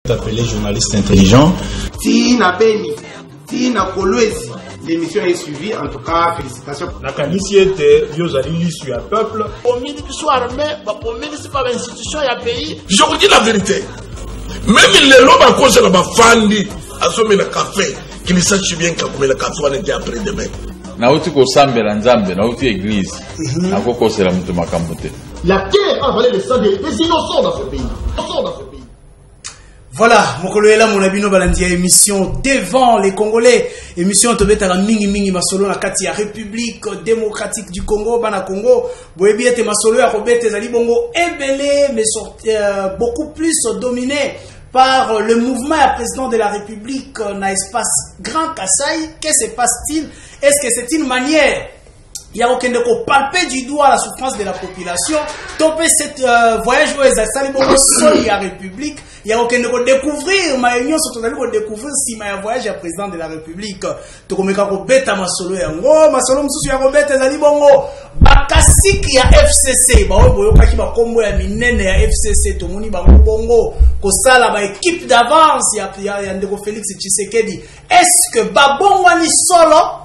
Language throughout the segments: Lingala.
Appelé journaliste intelligent. Tina Beni, Tina Kolwezi, l'émission est suivie, en tout cas, félicitations. La qualité était, vous allez lire sur le peuple. Au milieu du soir, mais au milieu de pas l'institution et le pays. Je vous dis la vérité. Même les lobes à cause de la fandi, à ce moment café, qui ne sache bien que le café on était après demain. Nauti ko sambe la nzambe, nauti église. Akoko c'est la mutu makambote. La terre a valé le sang des innocents dans ce pays. Voilà, mokolo ela mon abino balandia émission devant les Congolais, émission tobetaka mingi masolo na kati ya République démocratique du Congo, bana Congo, boyebi ete masolo ya kobete zali bongo ebele mais beaucoup plus dominé par le mouvement à président de la République na espace Grand Kassai. Que se passe-t-il? Est-ce que c'est une manière il y a aucun de palper du doigt la souffrance de la population. Topé cette voyage où ils sali bongo soli à République. Il y a aucun de découvrir ma union surtout d'aller découvrir si ma voyage à président de la République. To komeka ko beta masolo yango, masolo mususu ya ko beta zali bongo. Bakasiki ya FCC, ba oyo boyoka ki ba kombo ya minene ya FCC to moni ba bongo ko sala ba équipe d'avance ya ndeko Félix Tshisekedi. Est-ce que ba bongwani solo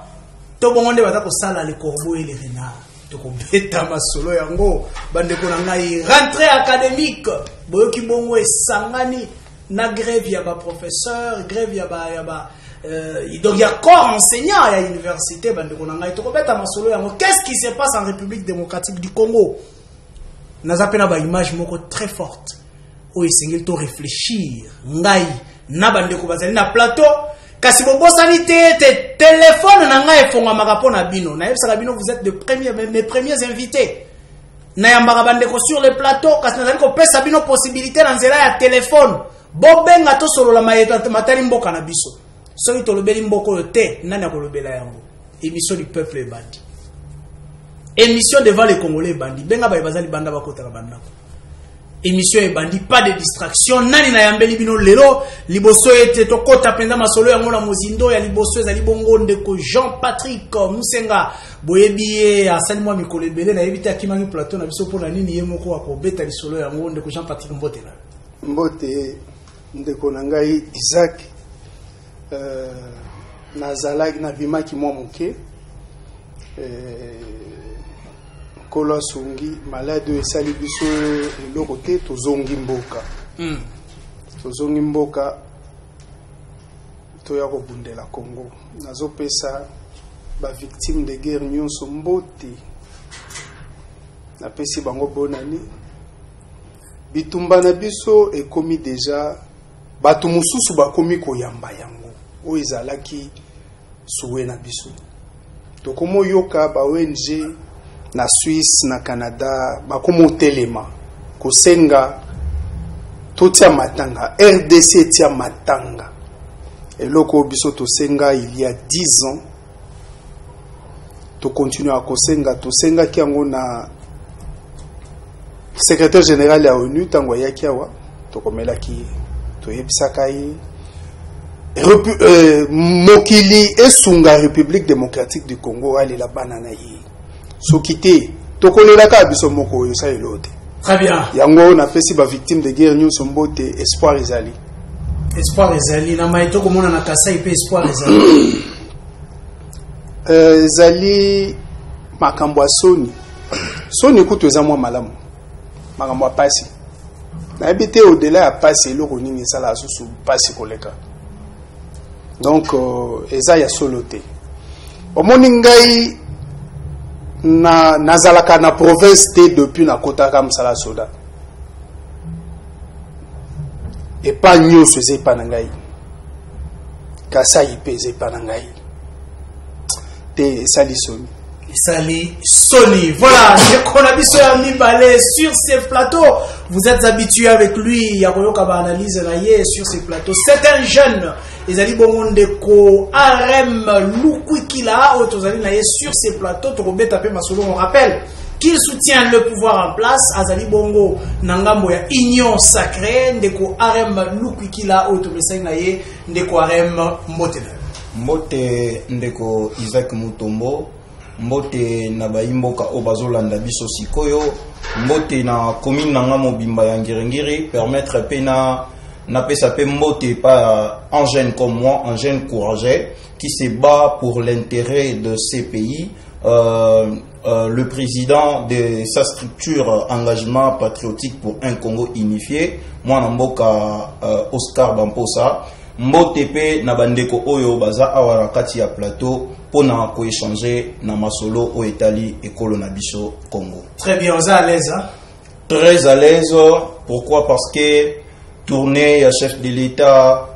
to bongonde bata ko sala le corbeau et les renards to ko beta masolo yango bande ko na ngai rentrée académique boyoki bongo esangani na grève ya ba professeur grève ya ba donc il y a corps enseignant à l'université bande ko na ngai to ko beta masolo yango. Qu'est-ce qui se passe en République démocratique du Congo? Nazapena ba image moko très forte o esengeli to réfléchir ngai na bande ko bazali na plateau. Kasi bobosani te téléphone na ngai fonga makapo na bino na yebisa bino vous êtes mes premiers invités na yambaka bandeko sur le plateau kasi nazali ko pesa bino possibilité na nzela ya téléphone bobenga to solola mayeto matali mboka na biso soki tolobeli mboko yo te nani akolobela yango. Émission du peuple ebandi, émission devant les Congolais ebandi, benga baye bazali banda bakotaka bandako. Émission ebandi, pas de distraction. Nani na yambeli bino lelo liboso ete tokota penda masolo yango na mozindo ya liboso ezali bongo ndeko Jean-Patrick Musenga boyebi asali mwa mikolo ebele na yebite akimangi plateau na biso pona nini ye moko akobeta lisolo yango ndeko Jean-Patrick Mbote na Mbote ndeko na ngai Isaac nazalaki na bimaki mwa moke Kolo Sungi malade esali biso eloko te tozongi mboka tozongi mboka toya kobundela Congo nazopesa ba victime de guerre nyonso mbote napesi bango bonani bitumba na biso ekomi deja batu mususu bakomi koyamba yango o ezalaki suwe na biso tokomo yoka ba ONG na Suisse na Canada bakomo telema kosenga totia matanga RDC tia matanga eloko biso tosenga il y a 10 ans to continue à kosenga tosenga kiango na secrétaire général ya ONU tango yaki awa to komelaki to yebisaka yi mokili esunga République démocratique du Congo ali la banana yi sokité tokolelaka biso moko yo sa elote. Très bien. Yango na pesi ba victime de guerre nyonso mbote espoir ezali. Espoir ezali na maito komona na Kasai pe espoir ezali. Ezali makambo soni. Soni kutu eza mwa malamu. Makambo pasi. Na ebite au-delà ya pasi eloko nini sala susu pasi koleka. Donc eza ya solote. Omoni ngai nazalaka na province te depuis na kotaka msala soda et pas nyonso eze pa na ngai Kasai pe eze pa na ngai te esali soni. Voilà, je connais biso ya mibale sur ces plateaux. Vous êtes habitués avec lui, ya koyoka ba analyse na ye sur ces plateaux. C'est un jeune, ezali bongo ndeko Arem Lukwikila otozali na ye sur ces plateaux to kobeta pe masolo. On rappelle qu'il soutient le pouvoir en place. Azali bongo nangambo ya union sacrée ndeko Arem Lukwikila otobesai na ye ndeko Arem Mbote ndeko Isaac Mutombo mbote na baimboka obazolanda biso sikoyo mbote na commune na nga mobimba ya Ngirengiri permettre pena Napesa pe mbote pas un jeune comme moi, un jeune courageux qui se bat pour l'intérêt de ces pays. Le président de sa structure engagement patriotique pour un Congo unifié, moi namboka Oscar Bamposa, mbote pe na bandeko oyo baza awara kati ya plateau pona ko échanger na masolo o etali ekolo na biso Congo. Très bien, on est à l'aise hein? Très à l'aise. Pourquoi? Parce que tournée à chef de l'État,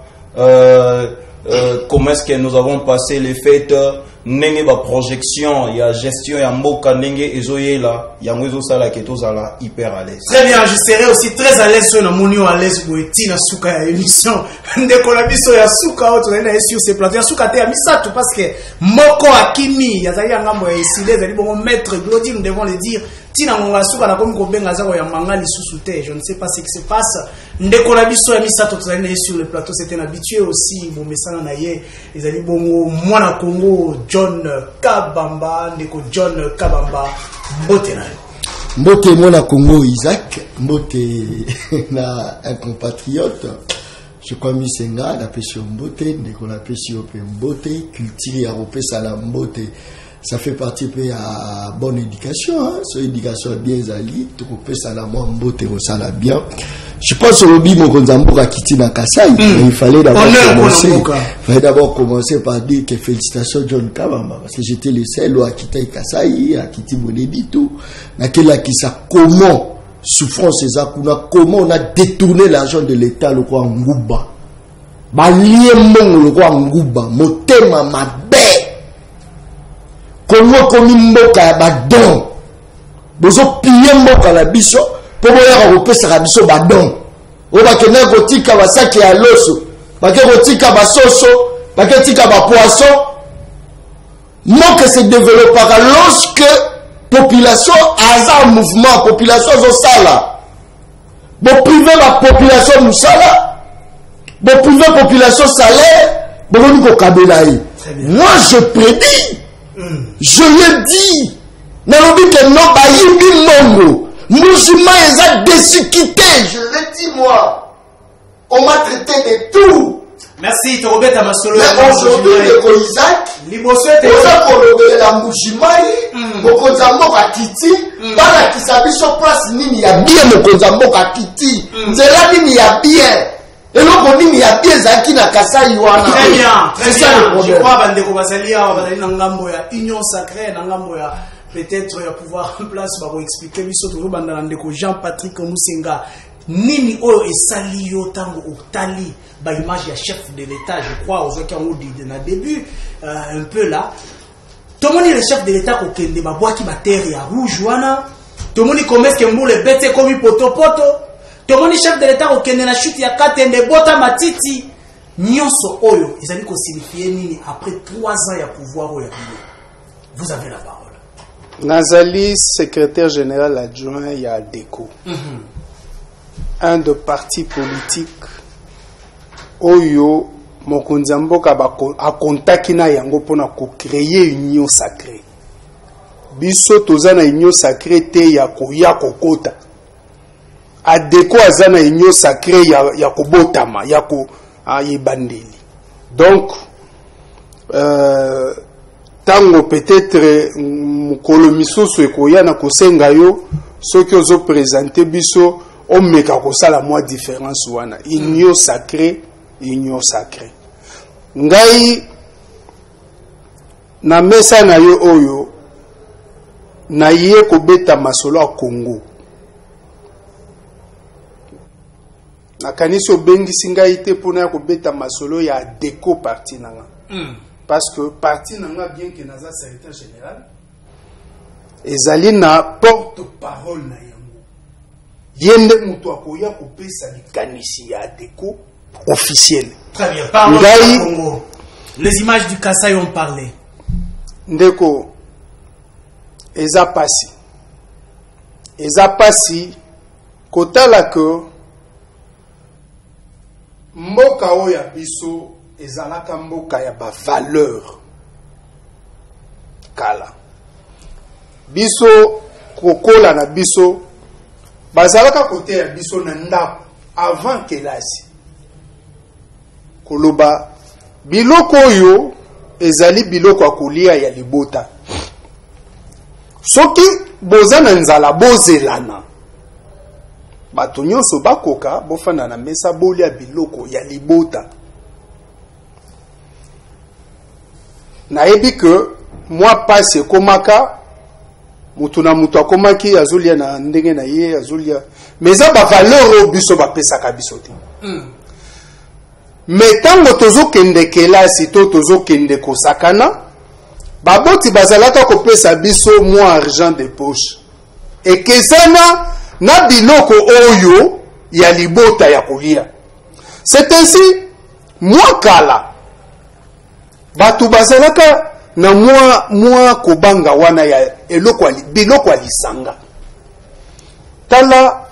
comment est-ce que nous avons passé les fêtes, nenge ba projection, il y a gestion, il y a mboka nenge ezoyela, il y a mwezo sala ketozala hyper à l'aise. Très bien, je serai aussi très à l'aise sur la monio à l'aise pour tina suka ya émission. Ndeko la biso ya suka autre na sur ces plateaux. Ya suka te ya misatu parce que moko akimi ya zali ngambo ya isile zali bon maître Glody, nous devons le dire. Tina ngonga suka na komi ko benga za ya mangali sous-souté, je ne sais pas ce qui se passe. Ndeko la biso ya misatu tozali na sur le plateau, c'était habitué aussi bon mesana na ye ezali bongo mwana Congo John Kabamba, ndeko John Kabamba mbote na Mbote mwana Congo Isaac, mbote na un compatriote. Je crois Misenga la pêche mbote, ndeko la pêche mbote, culture européenne la mbote. Ça fait partie de la bonne éducation, hein? Son éducation bien zali, tout couper ça la moins mbote ça la bien. Je pense au Bibo Gonzambo a quitté dans Kassai. Il fallait d'abord commencer par dire que félicitations John Kabamba parce que j'étais le seul à quitter Kassai, à quitter Monebi tout. Naquela qui ça comment souffrance ezakuna, comment on a détourné l'argent de l'État le roi Ngouba. Ba lié mon le roi Ngouba, motema mabe. Comment komi mboka ba don. Bozo piller mboka la biso. Pour pouvoir repérer la biso badon. On va que n'a gotika basaki à l'osso. Parce que gotika basoso, parce que tika ba poisson. Non que se développera lorsque population a un mouvement, population zo sala. Bon privé la population nous sala. Bon privé population salaire. Bon nous kabelaï. Moi je prédis. Je le dis. Nalobi que non ba yimbi mongo. Mousima est déchiquité, je le dis moi. On m'a traité de tout. Merci, Torobet Amasolo. Mais aujourd'hui, le Isaac, on a coloré la Moujimaï, Mokonzambo Kakiti, Bala Kisabiso place Nini ya bien, Mokonzambo Kakiti. Zela Nini ya bien. Et l'autre Nini ya bien, Zaki na Kasai Wana. Très bien, très bien. Je crois que Bandeko Basalia, Badali Nangambo ya Union Sacrée, Nangambo ya. Peut-être il va pouvoir en place pour expliquer biso to banda ndeko Jean-Patrick Musenga nini oyo esali yo tango otali ba image ya chef de l'État, je crois aux qui ont dit na début un peu là tomoni le chef de l'État ko kende ba boaki ba terre ya rouge wana tomoni comment que mbule bete komi potopoto tomoni chef de l'État ko kende na chute ya Katende bota matiti nyonso oyo ezali ko signifier nini après 3 ans ya pouvoir oyo ya vous avez la parole. Nazali, secrétaire général adjoint, il y a DECO. Un de partis politiques. Oyo, Mokonzambo a contacté na yango pona ko créer une union sacrée. Biso tozana union sacrée te ya kokota. A DECO azana union sacrée ya kobotama, ya ko yebandeli. Donc, tango peut-être mukolo misusu ekoya na kosenga yo soki ozo présenter biso o meka kosala mwa différence wana union sacrée ngai na mesa na yo oyo na ye kobeta masolo a Congo na kanisi obengisi ngai te pona kobeta masolo ya DECO parti nanga parce que parti nanga bien que naza secrétaire général ezali na porte-parole na yango yende muto akoya kopesa likanisi ya DECO officiel. Très bien, parlons du Congo. Les images du Kassai ont parlé. Ndeko eza pasi kotala que mboka oyo ya biso ezalaka mboka ya ba valeur kala biso kokola na biso bazalaka kote ya biso na ndako avant kelasi koloba biloko oyo ezali biloko akolia ya libota. Soki boza na nzala bozelana, bato nyonso bakoka bofanda na mesa bolia biloko ya libota. Nayebi que moi passe ekomaka mutu na mutu akomaki azolia na ndenge na ye azolia, mais za ba valeur biso bapesaka biso te. Mais tango tozokende kelasi to tozokende kosakana, baboti bazalaka kopesa biso mwa argent de poche ekezana na biloko oyo ya libota ya kolia. C'est ainsi mwa kala batu bazalaka na mwa kobanga wana ya biloko ya lisanga. Tala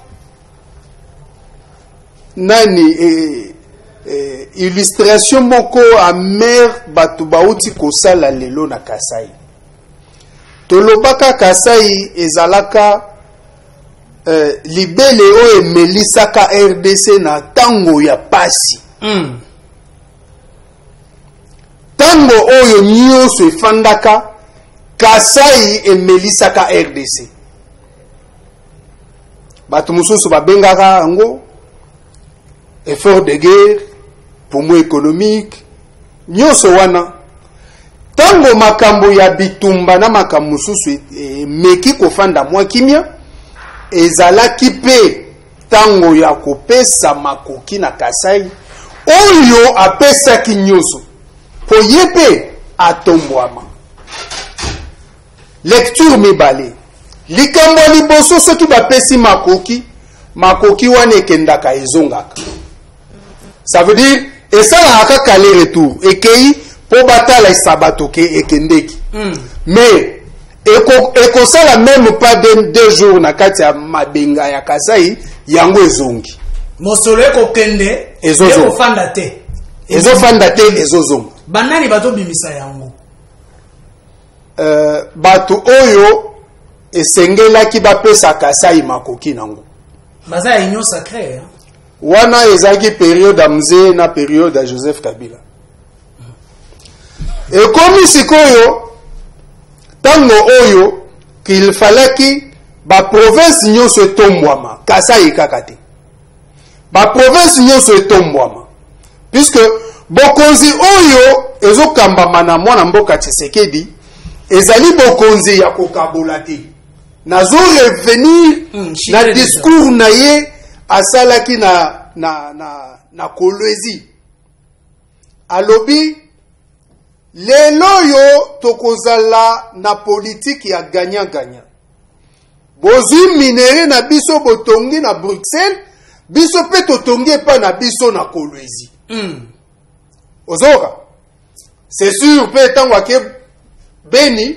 nani illustration moko amer batu bauti kosala lelo na Kasai. Tolobaka Kasai ezalaka libele o emelisaka RDC na tango ya pasi. Tango oyo nyonso efandaka, Kasai emelisaka RDC. Batu mususu babengaka yango effort de guerre, poumon économique, nyonso wana. Tango makambo ya bitumba na makambo mususu meki kofanda mwa kimia, ezalaki pe tango ya kopesa makoki na Kasai oyo apesaki nyonso po yepe atombwama. Lecture mibale likambo liboso soki bapesi makoki wana ekendaka ezongaka. Ça veut dire esalaka kale retour ekei po batala isabato ke ekendeki. Mais ekosala même pas 2 jours na kati ya mabenga ya Kasai yango ezongi. Mosolo ekokende ekofanda te. Ezofanda te ezozonga. Banani bato bimisa yango? Bato oyo esengelaki bapesa Kasai makoki nango. Baza ya union sacrée, hein? Wana ezaki période amze na période ya Joseph Kabila. Ekomi sikoyo tango oyo qu'il falaki ba province nyonso etombwama, Kasai kaka te. Ba province nyonso etombwama. Puisque bokonzi oyo ezokambama na mwana mboka Tshisekedi ezali bokonzi ya kokabola te. Nazo revenir na discours na ye asalaki na Kolwezi. Alobi lelo yo tokozala na politique ya gagnant-gagnant. Bozwi minere na biso botongi na Bruxelles, biso pe totongi pa na biso na Kolwezi. Ozoka. C'est sûr pe tango ke Beni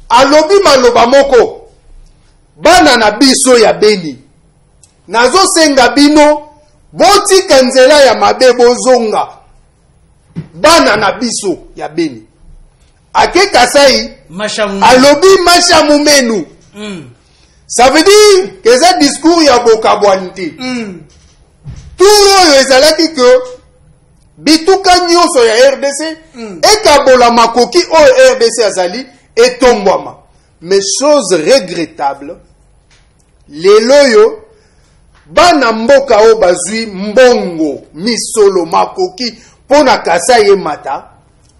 alobi maloba moko. Bana na biso ya Beni. Nazo senga bino boti kanzela ya mabe bozonga. Bana na biso ya Beni. Ake Kasai alobi mashamu menu. Ça veut dire que ce discours ya bokabwanite. Tout oyo ezalaki que bituka nyonso ya RDC ekabola makoki oyo RDC azali etombwama. Mais chose regrettable, lelo yo bana mboka o bazwi mbongo misolo makoki pona Kasai emata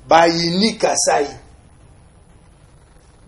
bayini Kasai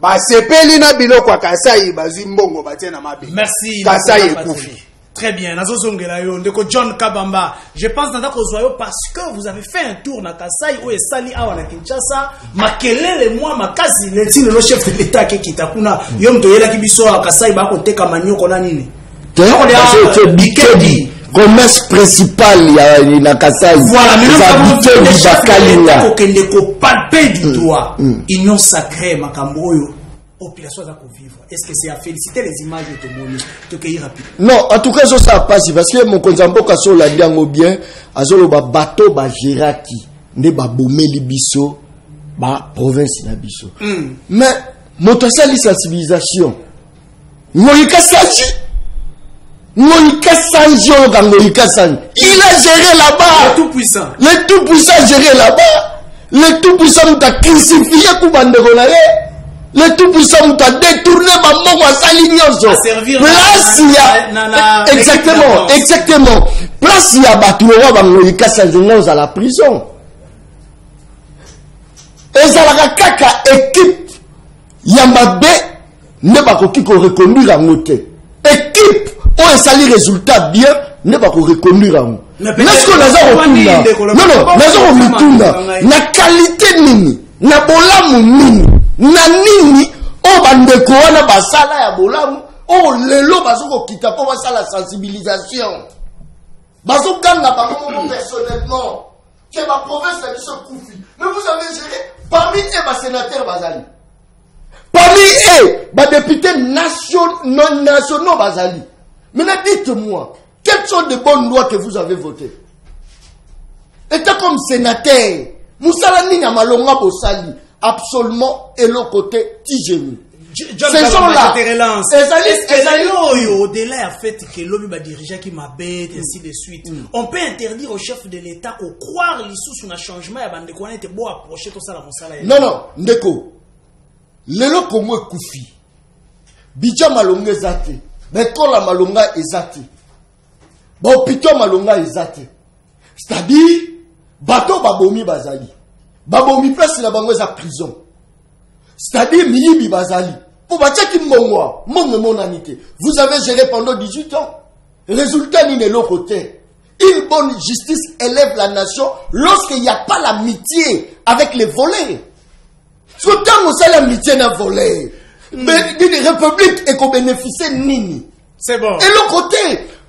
basepeli na biloko ya Kasai bazwi mbongo batie na mabe. Merci Kasai ekufi. Très bien, nazozongela yo ndeko John Kabamba. Je pense nanda kozwa parce que vous avez fait un tour na Kasai ou esali awa na Kinshasa, makelele moi makazi letine le chef de l'état ke kitakuna yo mtoyela kibiso a Kasai ba ko teka manyoko na nini. C'est Bikedi, commerce principal ya na Kasai. Voilà, maintenant vous Bakalinga kokende ko palper du doigt. Union sacrée makambo yo. Population à vivre. Est-ce que c'est à féliciter les images de Tomoni to cueillir rapide? Non, en tout cas ça passe parce que mon konzamboka so la diango bien azolo ba bateau ba giraki ne ba bomeli biso ba province na biso. Mais moto sali sensibilisation. Moyika sachi Moïka Sanji, Moïka Sanji. Il a géré là-bas. Le tout-puissant. Le tout-puissant a géré là-bas. Le tout-puissant t'a crucifié Koubande Gonare. Le tout-puissant t'a détourné Bambo Salignoso. À servir place il y a. Exactement, exactement. Place il y a Batouroa Moïka Sanji à la prison. Et ça la kaka équipe Yambabe ne pas qu'on reconduire à noter. Équipe où sali résultat bien ne pas qu'on reconduire à nous. N'est-ce qu'on a na qualité nini na bolamu nini na nini o bandeko wana basala ya bolamu o lelo bazoko kita po basala sensibilisation bazokanga bango personnellement que ma province a se koufi mais vous avez géré parmi eux sénateurs bazali parmi eux députés nationaux bazali. Maintenant dites-moi quelles sont les bonnes lois que vous avez votées? Étant comme sénateur, Moussala Nina Malonga Bossali, absolument, et l'autre côté, Tijemi. Ces gens-là, au-delà du fait que l'homme va diriger qui m'abaisse, ainsi de suite, on peut interdire au chef de l'État qu'on croire les sous sur un changement et bande qu'on était beau approcher tout ça la Moussala. Non, Ndeko, l'élo comme moi Koufi, Bidja Malonga Zate, Bekola Malonga Ezate, Bopito Malonga Ezate. C'est-à-dire, bateau babomi bazali. Babomi place la bango za prison. C'est-à-dire, miyibi bazali. Pour batia ki mongwa, monanité. Vous avez géré pendant 18 ans. Résultat, ni de l'autre côté. Une bonne justice élève la nation lorsqu'il n'y a pas l'amitié avec les volets. Surtout, c'est l'amitié d'un volet. Mais une république est qu'on bénéficie nini. C'est bon. Et l'autre côté,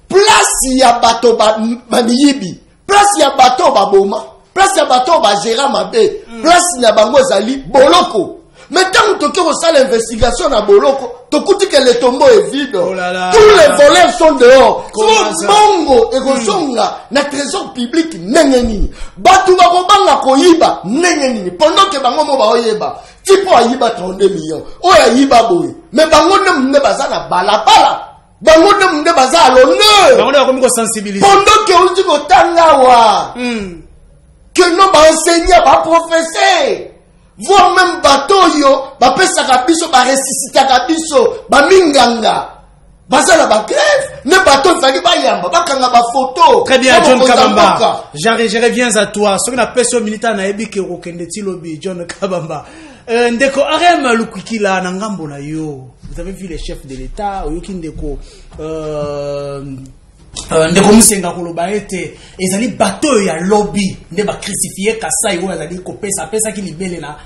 place il y a bateau bamiyibi. Place il y a bateau baboma. Place il y a bateau bagéra mabé. Place il y a bango zali boloko. Mais tant que tu as l'investigation à boloko, tu écoutes que le tombeau est vide. Oh là là. Tous les voleurs sont dehors. Tout bongo et gosonga na trésor public nengenini. Batu bakobanga koyiba nengenini. Pendant que bango mo ba oyeba, tipo ayiba 32 millions. Oya yiba boy. Mais bango ne bazana balabala. Bango ne baza l'honneur. Bango ne comme sensibiliser. Pendant que on dit ko tangawa. Que non ba enseigner ba professeur. Voir même bateau yo, ba pesa kabiso ba ressusciter kabiso, ba minganga. Baza la ba grève, ne bateau fali ba yamba, ba kanga ba photo. Très bien John Kabamba. Je reviens à toi. Ce qu'on appelle ce militant na ebi ke rokende tilobi John Kabamba. Ndeko Arem Lukikila na ngambo na yo. Vous avez vu les chefs de l'État, oyoki ndeko ndeko musenga koloba ete ezali bateau ya lobby nde ba crucifier Kasai oyo ezali kopesa pesa ki libele na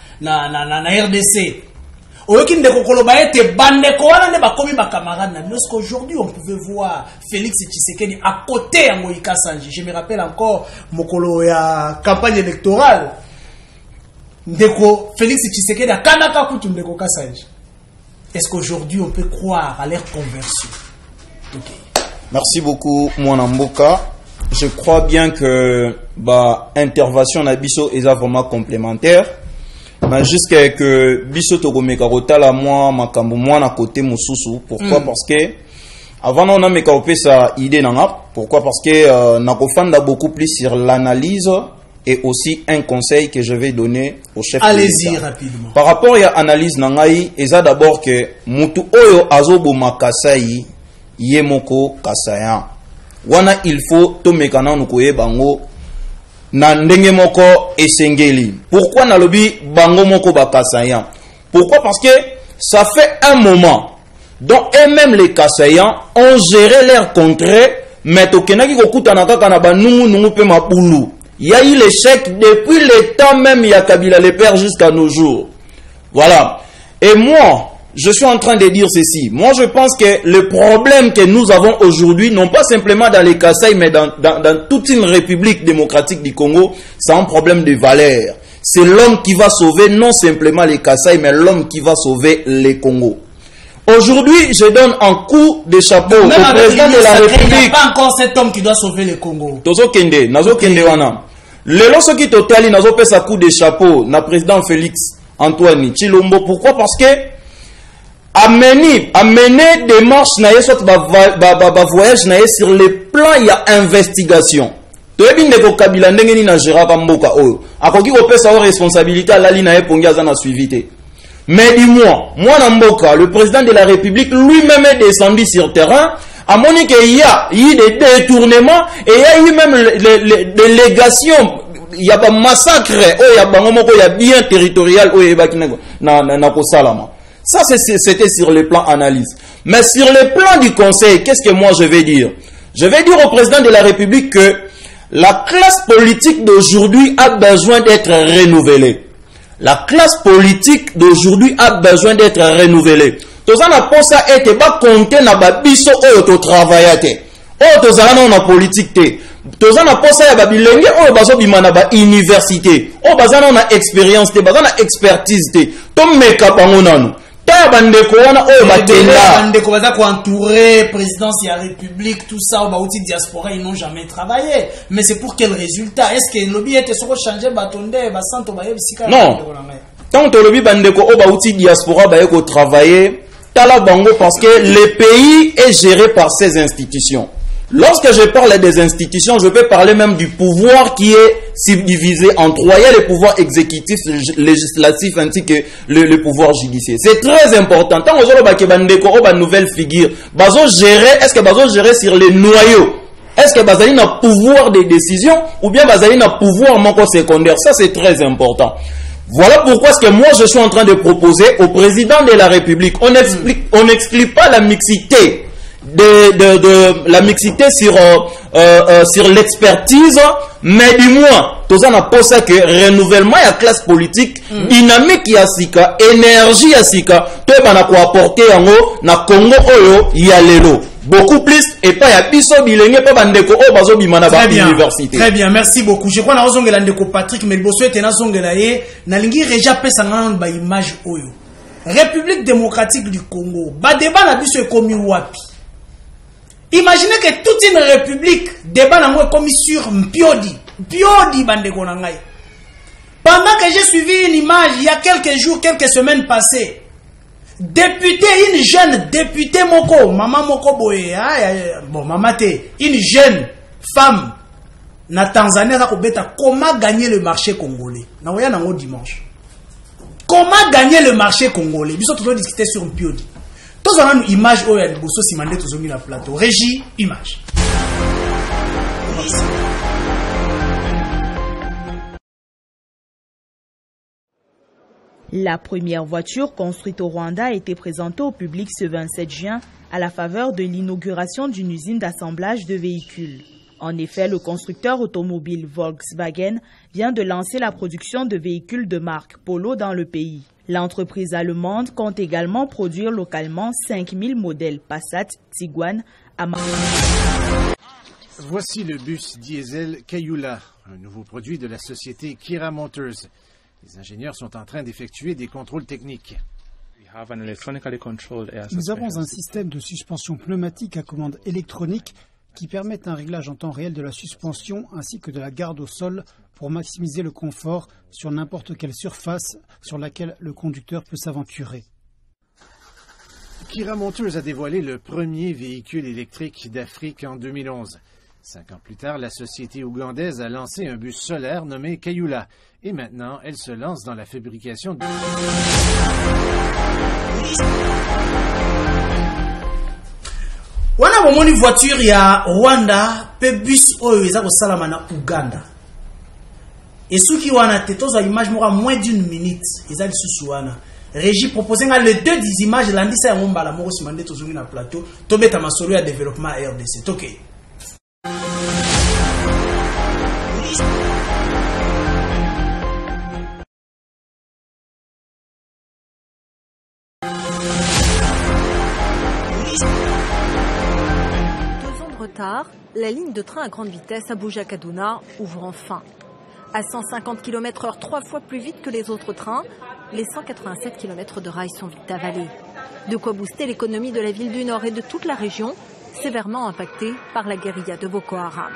RDC. Oyoki ndeko koloba ete bandeko wana nde bakomi ba camarades na parce qu'aujourd'hui on pouvait voir Félix Tshisekedi à côté ya Moïka Sanji. Je me rappelle encore mokolo ya campagne électorale. Ndeko Félix Tshisekedi akanaka kutu ndeko Kasanji. Est-ce qu'aujourd'hui on peut croire à leur conversion? Okay. Merci beaucoup, Mwanamboka. Je crois bien que intervention na biso est vraiment complémentaire. Mais jusqu'à que biso togomeka kotala moi makambo moi na côté mususu. Pourquoi? Parce que avant on a mekaupe sa idée nanga. Pourquoi? Parce que nakofanda beaucoup plus sur l'analyse et aussi un conseil que je vais donner au chef. Allez-y rapidement. Par rapport à l'analyse nangai, eza d'abord que mutu oyo azobo makasai yemoko kasayan. Wana il faut to mekana nukoye bango na ndenge moko esengeli. Pourquoi na lobi bango moko bakasayan? Pourquoi? Parce que ça fait un moment dont eux-mêmes les kasayans ont géré leur contrée, mais tokenaki kokutana kaka na banungu nungu pe mabulu. Il y a eu l'échec depuis le temps même il y a Kabila le père jusqu'à nos jours. Voilà. Et moi, je suis en train de dire ceci. Moi, je pense que le problème que nous avons aujourd'hui, non pas simplement dans les Kasaï, mais dans toute une république démocratique du Congo, c'est un problème de valeur. C'est l'homme qui va sauver non simplement les Kasaï, mais l'homme qui va sauver les Congo. Aujourd'hui, je donne un coup de chapeau au président de la République. Il n'y a pas encore cet homme qui doit sauver le Congo. Tozo Kende, Nazo Kende wana. Le loso qui totali Nazo pesa coup de chapeau na président Félix Antoine Chilombo. Pourquoi? Parce que amener démarche naie soit voyage naie sur le plan il y a investigation. Toyebi ndeko Kabila ndenge ni na gérera mboka oyo. Akoki ko pesa responsabilité la li naie pongi azana suivité. Mais dis-moi, moi na mboka, le président de la République lui-même est descendu sur terrain. À mon avis, il y a eu des détournements et il y a eu même les délégations. Il y a pas massacre, il y a pas bien territorial, ça c'était sur le plan analyse. Mais sur le plan du conseil, qu'est-ce que moi je vais dire? Je vais dire au président de la République que la classe politique d'aujourd'hui a besoin d'être renouvelée. La classe politique d'aujourd'hui a besoin d'être renouvelée. Tous en apportant été bas compter na babiso au travail tous en a politique te. Tous en apportant ya babilenge au baso bimana ba université. Au bazana na expérience te, bazana expertise te. Tom meka bango nanu. Ta bandeko wana o batenda. Bandeko baza ko entourer présidence de la République tout ça au baouti diaspora ils n'ont jamais travaillé. Mais c'est pour quel résultat? Est-ce que lobby était sur changer batonde ba santo ba yebisika? Non. Tant que lobby bandeko o baouti diaspora ba yeko travailler Tala Bango parce que le pays est géré par ces institutions. Lorsque je parle des institutions, je peux parler même du pouvoir qui est subdivisé en trois. Il y a le pouvoir exécutif, législatif ainsi que le pouvoir judiciaire. C'est très important. Tant que vous avez une nouvelle figure, est-ce que vous gérez sur les noyaux? Est-ce que vous avez un pouvoir de décision ou bien vous avez un pouvoir manquant secondaire? Ça c'est très important. Voilà pourquoi est-ce que moi je suis en train de proposer au président de la République, on n'exclut pas la mixité la mixité sur l'expertise, mais du moins, tout ça n'a pas ça que renouvellement et la classe politique, dynamique y a sika, énergie y a sika, tout le monde a apporter en haut, na Congo oyo y a l'élo. Beaucoup plus et pas ya biso bilenge pas bandeko o bazo bimana ba université. Très bien, merci beaucoup. Je crois na ozongela ndeko Patrick mais boso ete na zongela ye na lingi reja pesa ngana ba image oyo. République démocratique du Congo, ba débat na biso ekomi wapi? Imaginez que toute une république débat na moi comme sur Mpiodi bandeko na ngai. Pendant que j'ai suivi une image il y a quelques jours, quelques semaines passées, député, une jeune députée moko, maman moko boye, bon maman te, une jeune femme na Tanzanie za kobeta comment gagner le marché congolais. Na oya nango dimanche. Comment gagner le marché congolais? Biso toujours discuter sur Mpiodi. Tous en une image où il y a des bossos si mandé tous mis la plateau. Régie, image. La première voiture construite au Rwanda a été présentée au public ce 27 juin à la faveur de l'inauguration d'une usine d'assemblage de véhicules. En effet, le constructeur automobile Volkswagen vient de lancer la production de véhicules de marque Polo dans le pays. L'entreprise allemande compte également produire localement 5000 modèles Passat, Tiguan, Voici le bus diesel Kayula, un nouveau produit de la société Kira Motors. Les ingénieurs sont en train d'effectuer des contrôles techniques. Nous avons un système de suspension pneumatique à commande électronique qui permet un réglage en temps réel de la suspension ainsi que de la garde au sol pour maximiser le confort sur n'importe quelle surface sur laquelle le conducteur peut s'aventurer. Kira Motors a dévoilé le premier véhicule électrique d'Afrique en 2011. 5 ans plus tard, la société ougandaise a lancé un bus solaire nommé Kayula. Et maintenant, elle se lance dans la fabrication de... Wana bomoni voiture ya Rwanda pe bus oyo eza ko salama na Uganda. Et soki wana te toza image moko moins d'une minute eza lisusu wana. Régie proposé les deux des images landisa ya ngombala moko simande tozungi na plateau to beta masolo ya développement RDC. OK. La ligne de train à grande vitesse Abuja-Kaduna ouvre enfin. À 150 km/h, 3 fois plus vite que les autres trains, les 187 km de rails sont vite avalés. De quoi booster l'économie de la ville du Nord et de toute la région, sévèrement impactée par la guérilla de Boko Haram.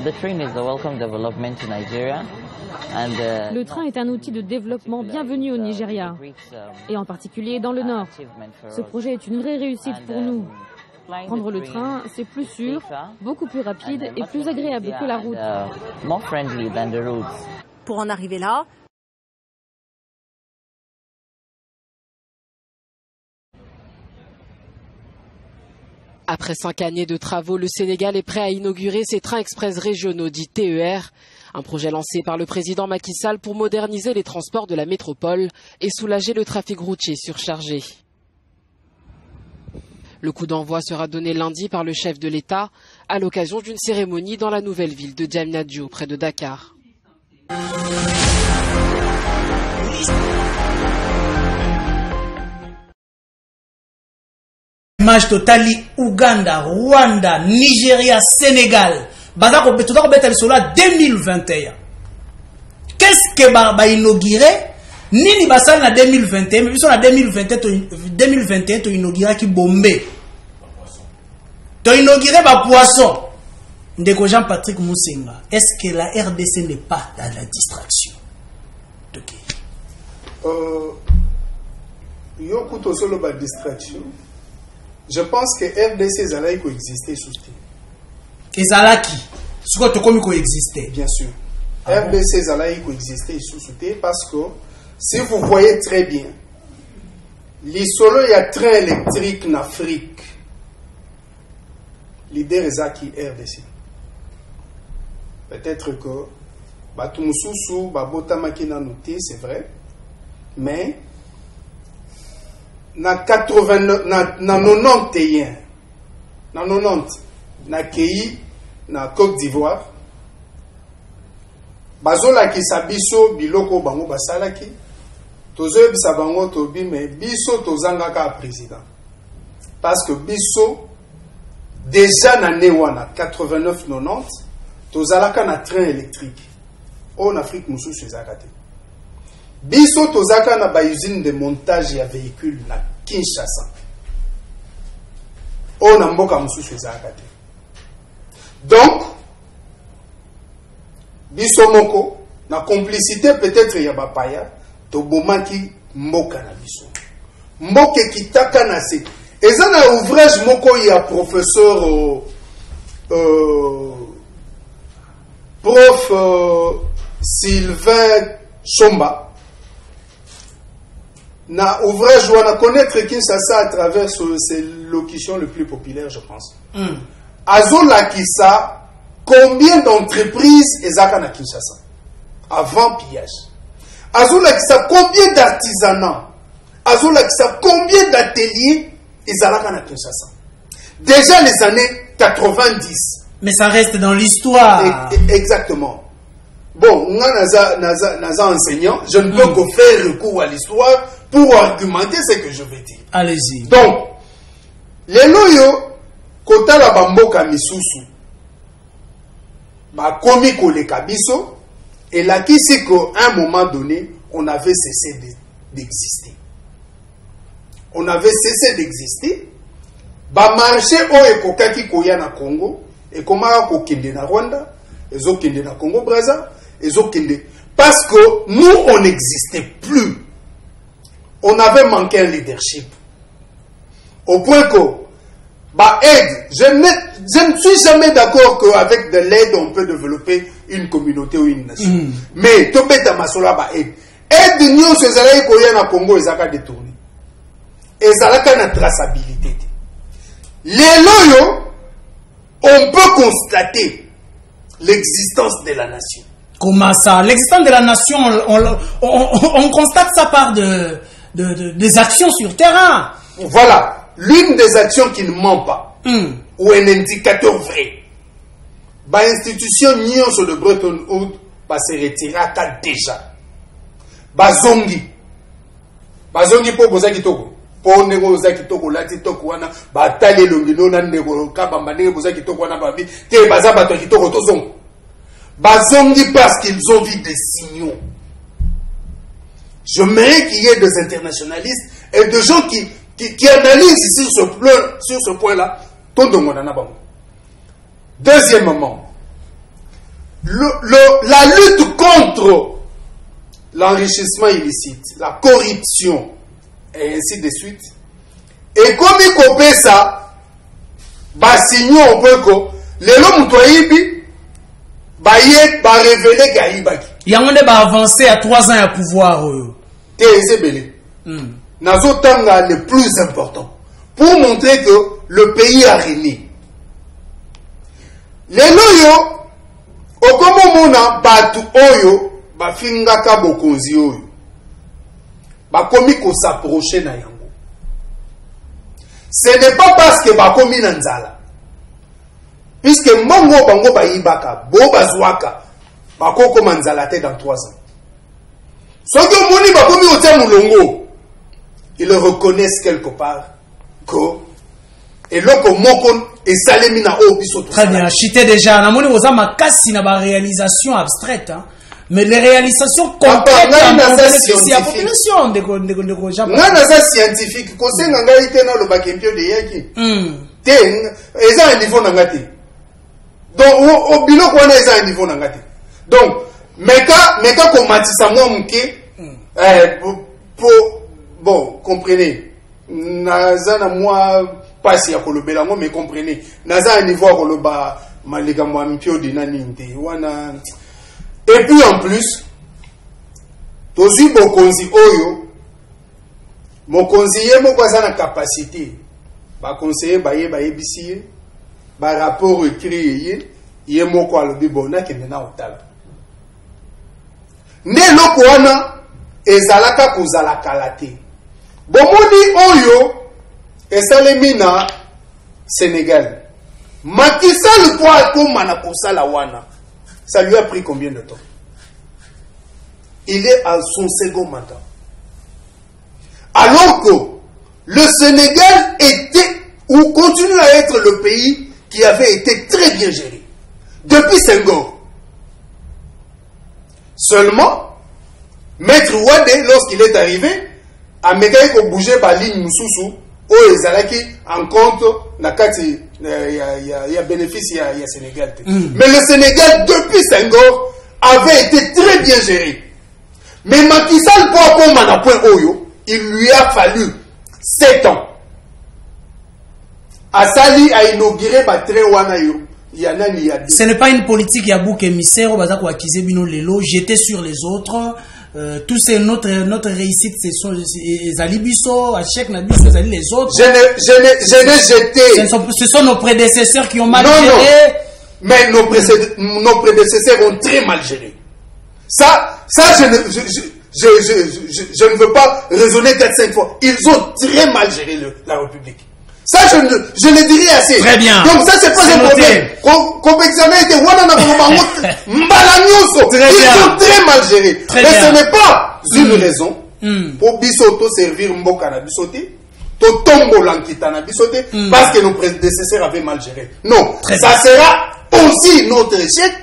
Le train est un outil de développement bienvenu au Nigeria, et en particulier dans le nord. Ce projet est une vraie réussite pour nous. Prendre le train, c'est plus sûr, beaucoup plus rapide et plus agréable que la route. Pour en arriver là, après 5 années de travaux, le Sénégal est prêt à inaugurer ses trains express régionaux dits TER, un projet lancé par le président Macky Sall pour moderniser les transports de la métropole et soulager le trafic routier surchargé. Le coup d'envoi sera donné lundi par le chef de l'État à l'occasion d'une cérémonie dans la nouvelle ville de Diamniadio, près de Dakar. Match totali Ouganda, Rwanda, Nigeria, Sénégal. Bazako Betoda Betel Sola 2021. Qu'est-ce que ba inauguré? Nini basal na 2021, mais sur la 2021 to inauguré qui Bombay. To inauguré ba poisson. Ndeko Jean-Patrick Moussenga. Est-ce que la RDC n'est pas dans la distraction? Yo kuto solo ba distraction. Je pense que RDC Zalaï coexistait sous terre. Et Zalaki, ce que tu comme coexistait. Bien sûr. RDC Zalaï coexistait sous terre parce que si vous voyez très bien, l'isolo il y a train électrique en Afrique. L'idée est qui RDC. Peut-être que Batumususu, Babotamaki na noté, c'est vrai, mais na 89 na 91 na 90 na Kei na Côte d'Ivoire bazola ki sabiso biloko bango basalaki tozo bisa bango tobi mais biso tozanga ka président parce que biso déjà na newana 89 90 tozalaka na train électrique en Afrique mususu ezakate. Biso tozaka na ba usine de montage ya véhicules na Kinshasa. On a mboka mususu ezaka te. Donc biso moko na complicité peut-être ya bapaya to bomaki mboka na biso. Mboke kitaka na se. Eza na ouvrage moko ya professeur prof Sylvain Chomba. Na ouvrage ou à connaître Kinshasa à travers ses locutions les plus populaires, je pense. Azola Kissa, combien d'entreprises ezaka na Kinshasa avant pillage? Azola Kissa, combien d'artisanats? Azola Kissa, combien d'ateliers ezalaka na Kinshasa? Déjà les années 90. Mais ça reste dans l'histoire. Exactement. Bon, naza enseignant, je ne peux que faire recours à l'histoire pour argumenter ce que je veux dire. Allez-y. Donc, les loyaux, kota la bamboka misusu, ba komi koleka biso, et là qui c'est qu'à un moment donné, on avait cessé d'exister. On avait cessé d'exister. Ba marché o ekokaki koya na Congo, et komaka kokende na Rwanda, ezokende na Congo Brazza, ezokende. Parce que nous, on n'existait plus. On avait manqué un leadership. Au point que, bah, aide, je ne suis jamais d'accord qu'avec de l'aide, on peut développer une communauté ou une nation. Mais, Tobeta Masola, bah, aide. Aide, nous, ces alliés koya na Congo, ils ont détourné. Et ça a une traçabilité. Les loyaux, on peut constater l'existence de la nation. Comment ça? L'existence de la nation, on constate ça par des actions sur terrain. Voilà. L'une des actions qui ne ment pas, ou un indicateur vrai. L'institution Nyonso de Bretton Woods va se retirer déjà. Bazongi pour poser kitoko. Pour négocier kitoko lati toko wana batali longino na nego kabamba négocier kitoko wana babi te bazaba to kitoko tozongo. Bazongi parce qu'ils ont vu des signaux. J'aimerais qu'il y ait des internationalistes et des gens qui analysent sur ce point-là. Deuxièmement, la lutte contre l'enrichissement illicite, la corruption, et ainsi de suite. Et comme il coupe ça, signé un peu que les hommes toibi, révéler Gaïbaki. Il y a un avancé à 3 ans à pouvoir. C'est belé. Nazotanga le plus important pour montrer que le pays a régné. Les loyaux, au komomona batu oyo, bafingaka bokonzi oyo, bakomi ko s'approcher na yango. Ce n'est pas parce que bakomi na nzala. Puisque mongo bango baibaka, bo bazwaka, bakoko manzala te dans 3 ans. Soki omoni bakomi otia mulongo, ils le reconnaissent quelque part que et loko moko esalemi na obiso to. Très bien, chité déjà na moni oza makasi na ba réalisation abstraite hein. Mais les réalisations concrètes dans la population de Japon. Ngana za scientifique ko senga ngai te na lo bakempio de yaki. Ten eza un niveau na ngati. Donc au biloko wana eza un niveau na ngati. Donc meka ko matisa mwa muke bon, comprenez. Naza na moi pasi ya kolobela ngo mais comprenez. Naza un niveau koloba malika mwa mpio de naninte wana. Et puis en plus, tozi bokonzi oyo, mokonzi ye moko za na capacité, ba conseiller ba yebisi, ba rapport écrit ye moko alobi bona ke na otala. Ne loko wana ezalaka kozala kalate. Bomoni oyo esalemi na Sénégal. Macky Sall po akoma na kosala wana. Ça lui a pris combien de temps? Il est à son second mandat. Alors que le Sénégal était ou continue à être le pays qui avait été très bien géré depuis Senghor. Seulement, Maître Wade, lorsqu'il est arrivé, a bougé par ligne Moussoussou, où ils allaient en compte nakati il y a bénéfice il y a Sénégal. Mais le Sénégal depuis Senghor avait été très bien géré. Mais Macky Sall pour mana point oyo, il lui a fallu 7 ans. Asali a inauguré Batre wana yo. Ce n'est pas une politique ya bouc émissaire au bazako acquise bino lelo, jeter sur les autres. Tous ces notre réussite ce sont les alibiso à chaque nabiso les autres. Je n'ai jeté. Ce sont nos prédécesseurs qui ont mal géré. Mais nos prédécesseurs ont très mal géré. Ça je ne veux pas raisonner 4-5 fois. Ils ont très mal géré la République. Ça, je le dirais assez. Très bien. Donc ça, c'est pas un problème. Ils sont très mal gérés. Mais ce n'est pas une raison pour Bisoto servir Mboka na Bisoté, to tombo lankita na Bisoté, parce que nos prédécesseurs avaient mal géré. Non. Ça sera aussi notre échec.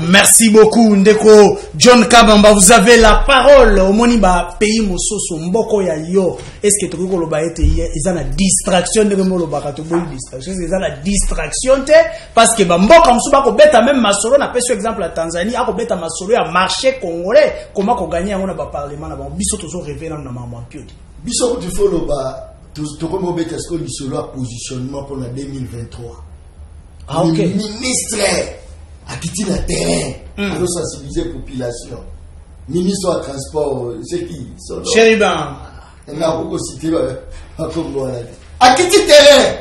Merci beaucoup Ndeko John Kabamba, vous avez la parole. Au moniba pays mososo mboko ya yo. Est-ce que tu peux le bailler ils ont la distraction de le bakato distraction, ils ont la distraction parce que mboka msuba ko beta même masolo na peso exemple la Tanzanie a ko beta masolo ya marché congolais comment ko gagner on ba parlement na ba biso toujours rêver na maman piodi. Biso tu faut le ba tu ko beta ce que solo positionnement pour la 2023. Ah, okay. Le ministre a quitté le terrain pour sensibiliser la population. Ministre du transport, c'est qui? Chériban. On a beaucoup cité a quitté le terrain.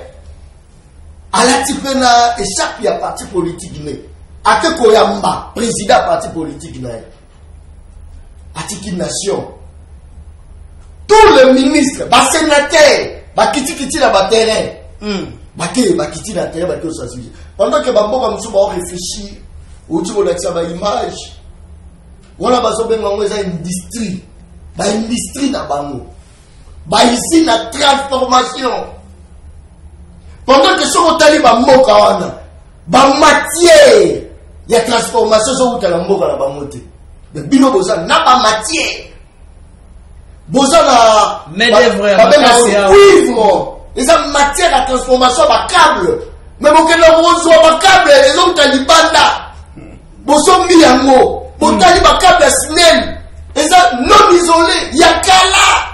À la tipena et chaque parti politique né. A que Koyamba, président parti politique né. A Tiki Nation. Tous les ministres, les sénateurs, qui quittent le terrain. Bakiti na terre baki osasibize pendant que bamboka musu ba réfléchir uti ko lakisa ba image wala bazo benga ngo eza industrie na bango ba ici na transformation pendant que so otali ba mboka wana ba matière ya transformation so utala mboka na bango te de bino boza na ba matière boza na mais devrait cuivre. Les matières à transformation, bah câble, Mais bon, que la rose soit ma câble, les hommes talibanda. Bon, sont mis en haut. Bon, talibanda câble à Sinel. Et ça, non isolé, il y a qu'à là.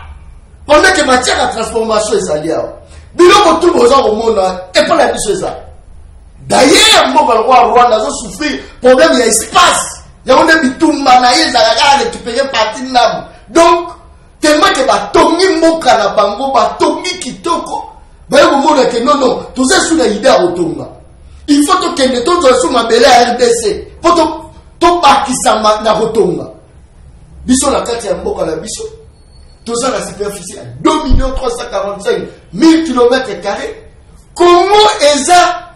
Pendant que matière à transformation est alliée. Biloko tout le monde au monde, et pas la chose ça. D'ailleurs, mon roi Rwanda a souffert, problème, il y a espace. Il y a un bitumba, il y a récupérer partie de l'âme. Donc, tellement que Batongi Moka na Bango, Batongi Kitoko, bah, au monde que non, tout ça sous la idée à Otonga. Il faut que les gens soient ma belle RDC. Pour tout Pakistan na Otonga. Biso la carte ya Moka la Biso. Tout ça, la superficie à 2 345 000 km². Comment est ça?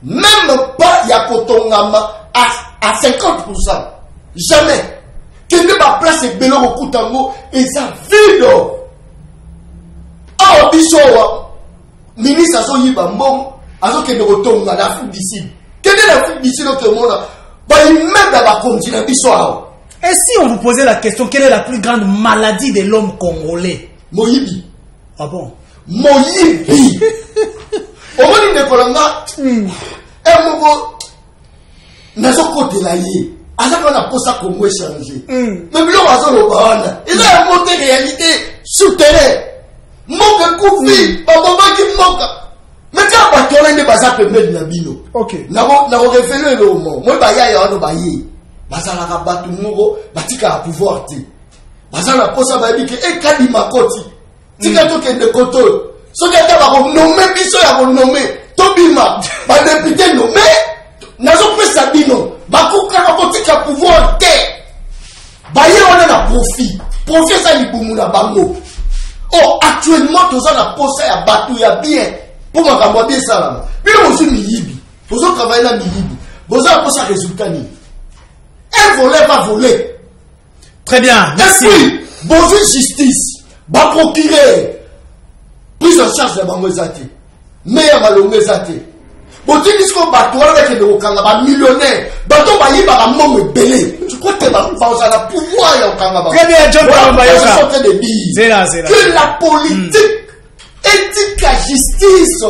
Même pas Yakotongama à 50%. Jamais. Que ne va place et Belo au Koutango et ça vide. Ah, Biso, ministre Azo Yibambon, Azo Kenerotonga, l'Afrique d'ici. Quelle est l'Afrique d'ici notre monde? Bah, il même dans la continent Biso. Et si on vous posait la question, quelle est la plus grande maladie de l'homme congolais? Moyibi. Ah bon? Moyibi. Au moins, il ne connaît pas. Et mon nazo côté là yé. Alors qu'on a posé ça comme échanger. Mais bien on va se le voir. Il a monté réalité souterraine. Manque coupi. Papa qui manque. Mais quand on a des bases à permettre la bino. Ok. N'a référé le mot. Moi bah ya ya no bah yé. Bazala kabatu muro batika a pouvoir ti. Bazala posa ba bike e kadi makoti. Tika to kende koto. So que ta ba nommer biso ya nommer. Tobima ba député nommé. Nazo pesa bino. Ba kuka ba tika pouvoir te. Ba ye on a profit. Profit ça libumu na bango. Oh actuellement tous on a posa ya batu ya bien. Pour makambo bien ça. Bino mosu miyibi. Bozo travailler na miyibi. Bozo posa résultat ni. Un volet va voler. Très bien, merci. Et puis, bonjour justice, va procurer prise en charge de Bangozate. Meilleur Malongezate. Bon, tu dis qu'on va toi avec les Okanga, va millionnaire. Bateau va y avoir un moment belé. Tu crois que tu vas la pouvoir à Okanga. Très bien, John Karambayoka. C'est là. Que la politique éthique à justice.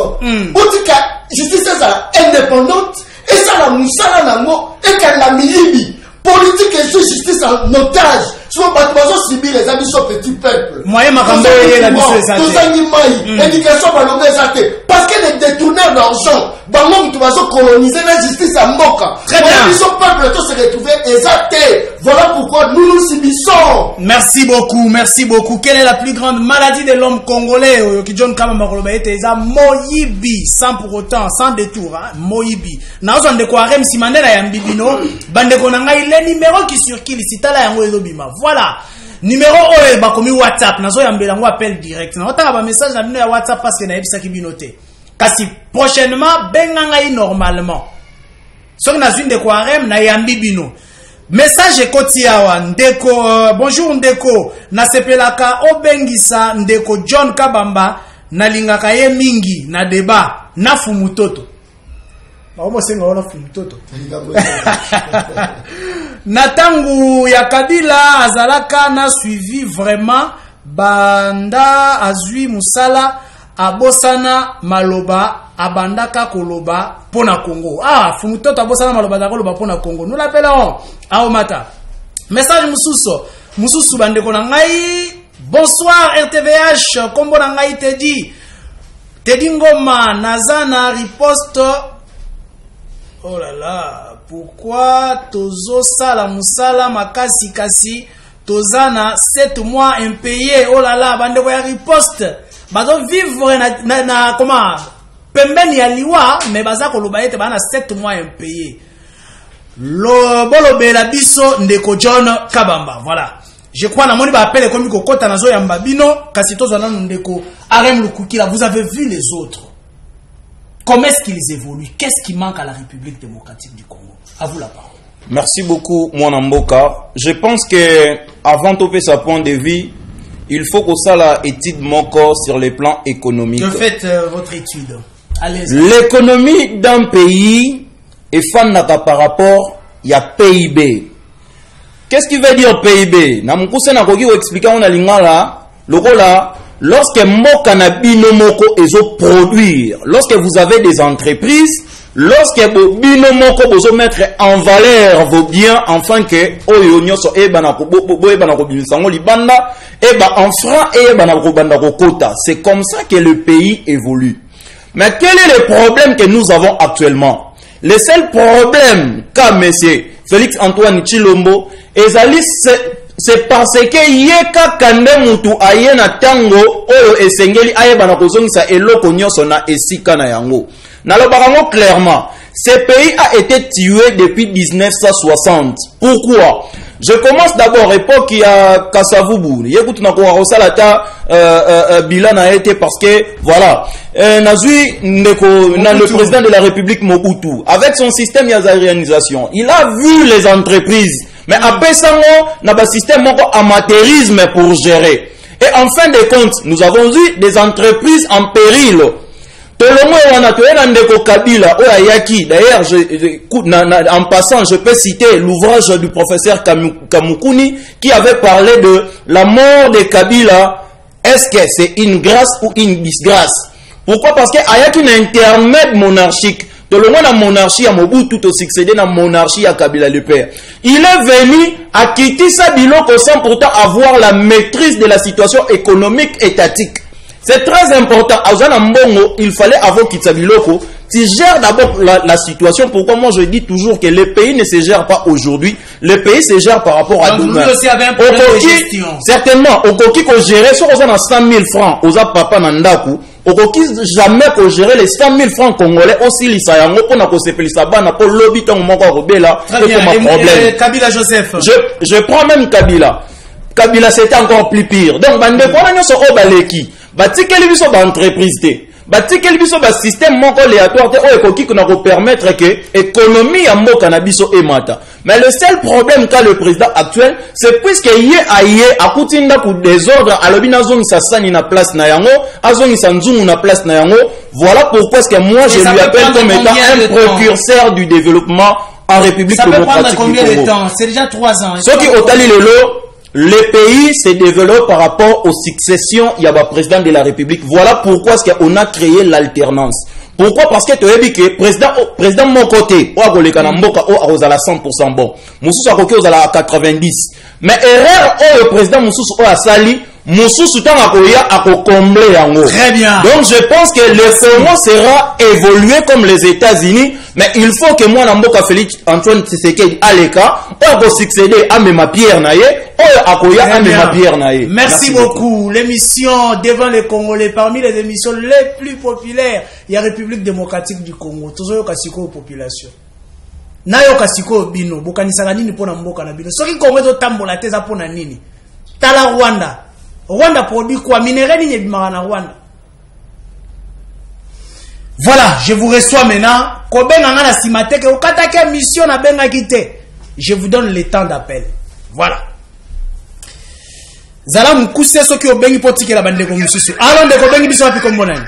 Politique à justice est indépendante. Et ça, la moussala nango, et qu'elle la miyibi. Politique et justice en otage. Soit Batouazo Sibi, les amis sont petits peuples. Moyen Makambo et la mission des éducation par le parce que les détourneurs d'argent, Bangom Touazo coloniser la justice à Moka. Très bien. Ils sont peuples, tous se retrouver exactés. Voilà pourquoi nous nous subissons. Merci beaucoup, merci beaucoup. Quelle est la plus grande maladie de l'homme congolais? John Kamamakolobé était Moyibi, sans pour autant, sans détour, hein? Moyibi. Nazo de quoi rem simandela ya mbibino, bande konanga les numéros qui circulent, si t'as la yango ezobima. Voilà. Numéro oyo bakomi WhatsApp, nazo yambela ngo appel direct. Na otaka ba message na bino ya WhatsApp parce que na yebisa ki binote. Kasi prochainement benganga yi normalement. Soki na zwinde kwa rem na yambi bino. Message ekoti awa ndeko bonjour ndeko na sepelaka obengisa ndeko John Kabamba na lingaka ye mingi na débat na fumutoto. Baomo senga wala fumutoto. Natangu ya Kabila azalaka na suivi vraiment banda azui musala abosana maloba abandaka koloba pona Congo. Ah, fumutoto abosana maloba da koloba pona Congo. Nous l'appelons Aomata. Message mususu bandeko na ngai. Bonsoir RTVH, kombo na ngai Tedi Ngoma nazana riposte. Oh là là, pourquoi tozo sala musala makasi kasi tozana 7 mois impayé? Oh là là, bandeko ya riposte. Bazo vivre na comment pembeni ya liwa mais baza koloba ete bana 7 mois impayé. Lo bolobela biso ndeko John Kabamba. Voilà. Je crois na moni ba appelle comme kokota nazo ya mbabino kasi tozana ndeko Arem Lukukila. Vous avez vu les autres. Comment est-ce qu'ils évoluent? Qu'est-ce qui manque à la République démocratique du Congo? À vous la parole. Merci beaucoup, Mwanamboka. Je pense que avant de faire sa point de vue, il faut que ça la étude mon corps sur les plans économiques. Que faites votre étude? Allez-y. L'économie d'un pays est fanaka par rapport à PIB. Qu'est-ce qui veut dire PIB? Na mukuse na koki expliquer on a lingala lokola lorsque mboka na bino moko ezo produire, lorsque vous avez des entreprises, lorsque bino moko bozo mettre en valeur vos biens afin que oyo nyoso ebana ko ebana ko bimisango libanda eba en franc et ebana ko banda ko kota. C'est comme ça que le pays évolue. Mais quel est le problème que nous avons actuellement? Le seul problème qu'a monsieur Félix Antoine Tshilombo ezali c'est parce que yeka kande mutu aye na tango oyo esengeli ayeba na kozongisa eloko nyoso na esika na yango. Nalobaka ngo clairement, ce pays a été tué depuis 1960. Pourquoi? Je commence d'abord époque il y a Kasavubu. Yekutu na ko salata bilan a été parce que voilà, nazui le président de la République Mobutu avec son système yazarianisation, il a vu les entreprises. Mais après ça, on a un système amateurisme pour gérer. Et en fin de compte, nous avons eu des entreprises en péril. D'ailleurs, en passant, je peux citer l'ouvrage du professeur Kamukuni qui avait parlé de la mort de Kabila. Est-ce que c'est une grâce ou une disgrâce? Pourquoi? Parce qu'il y a une intermède monarchique. Tout le monde a monarchie à Mobutu tout succédé dans la monarchie à Kabila le père. Il est venu à quitter sa biloko sans pourtant avoir la maîtrise de la situation économique étatique. C'est très important. À Mbongo, il fallait avoir quitté sa biloko. Tu gères d'abord la situation. Pourquoi moi je dis toujours que le pays ne se gère pas aujourd'hui. Le pays se gère par rapport à demain. Certainement, au Koki qu'on gérait, soit on a 100 000 francs, aux papa Nandaku. Au Koki jamais pour gérer les 100 000 francs congolais aussi les sayango on a posé plus ça pour lobby tant mon là c'est pour ma problème. Kabila Joseph. Je prends même Kabila. Kabila c'était encore plus pire. Donc bande ko na nyoso obaleki. Batikeli biso ba entreprise te. Batikeli biso ba système moko aléatoire te o ekoki kuna ko permettre que économie ya mboka na biso emata. Mais le seul problème qu'a le président actuel, c'est puisque yé aye akutinda pour désordre alobi na zongi sa sani na place na yango, azongi sa nzungu na place na yango. Voilà pourquoi est-ce que moi je lui appelle comme étant un précurseur du développement en République démocratique du Congo. Ça peut prendre combien de temps? C'est déjà 3 ans. Ce qui otali lelo, le pays se développe par rapport aux successions, il y a le président de la République. Voilà pourquoi est-ce qu'on a créé l'alternance. Pourquoi? Parce que tu as dit que président mon côté, ou à 100% bon. Moussous à côté, à 90. Mais erreur, le président Moussous à Sali, Moussous à combler yango. Très bien. Donc je pense que le Congo sera évolué comme les États-Unis, mais il faut que moi, Namboka Félix Antoine Tshisekedi Aleka, on succéder à ma pierre naïe, Merci beaucoup. L'émission Devant les Congolais, parmi les émissions les plus populaires, il y a République démocratique du Congo. Toujours kasiko population. Nayo kasiko bino, bokanisaka nini pona mboka na bino. Soki Congo zo tambola teza pona nini. Tala Rwanda. Rwanda produit quoi? Minerai nini bimaka na Rwanda. Voilà, je vous reçois maintenant. Kobenga na simateke okatake mission na benga kite. Je vous donne le temps d'appel. Voilà. Zala mukuse soki obengi potike la bande ko mususu. Alors ndeko bengi biso api kombo nani?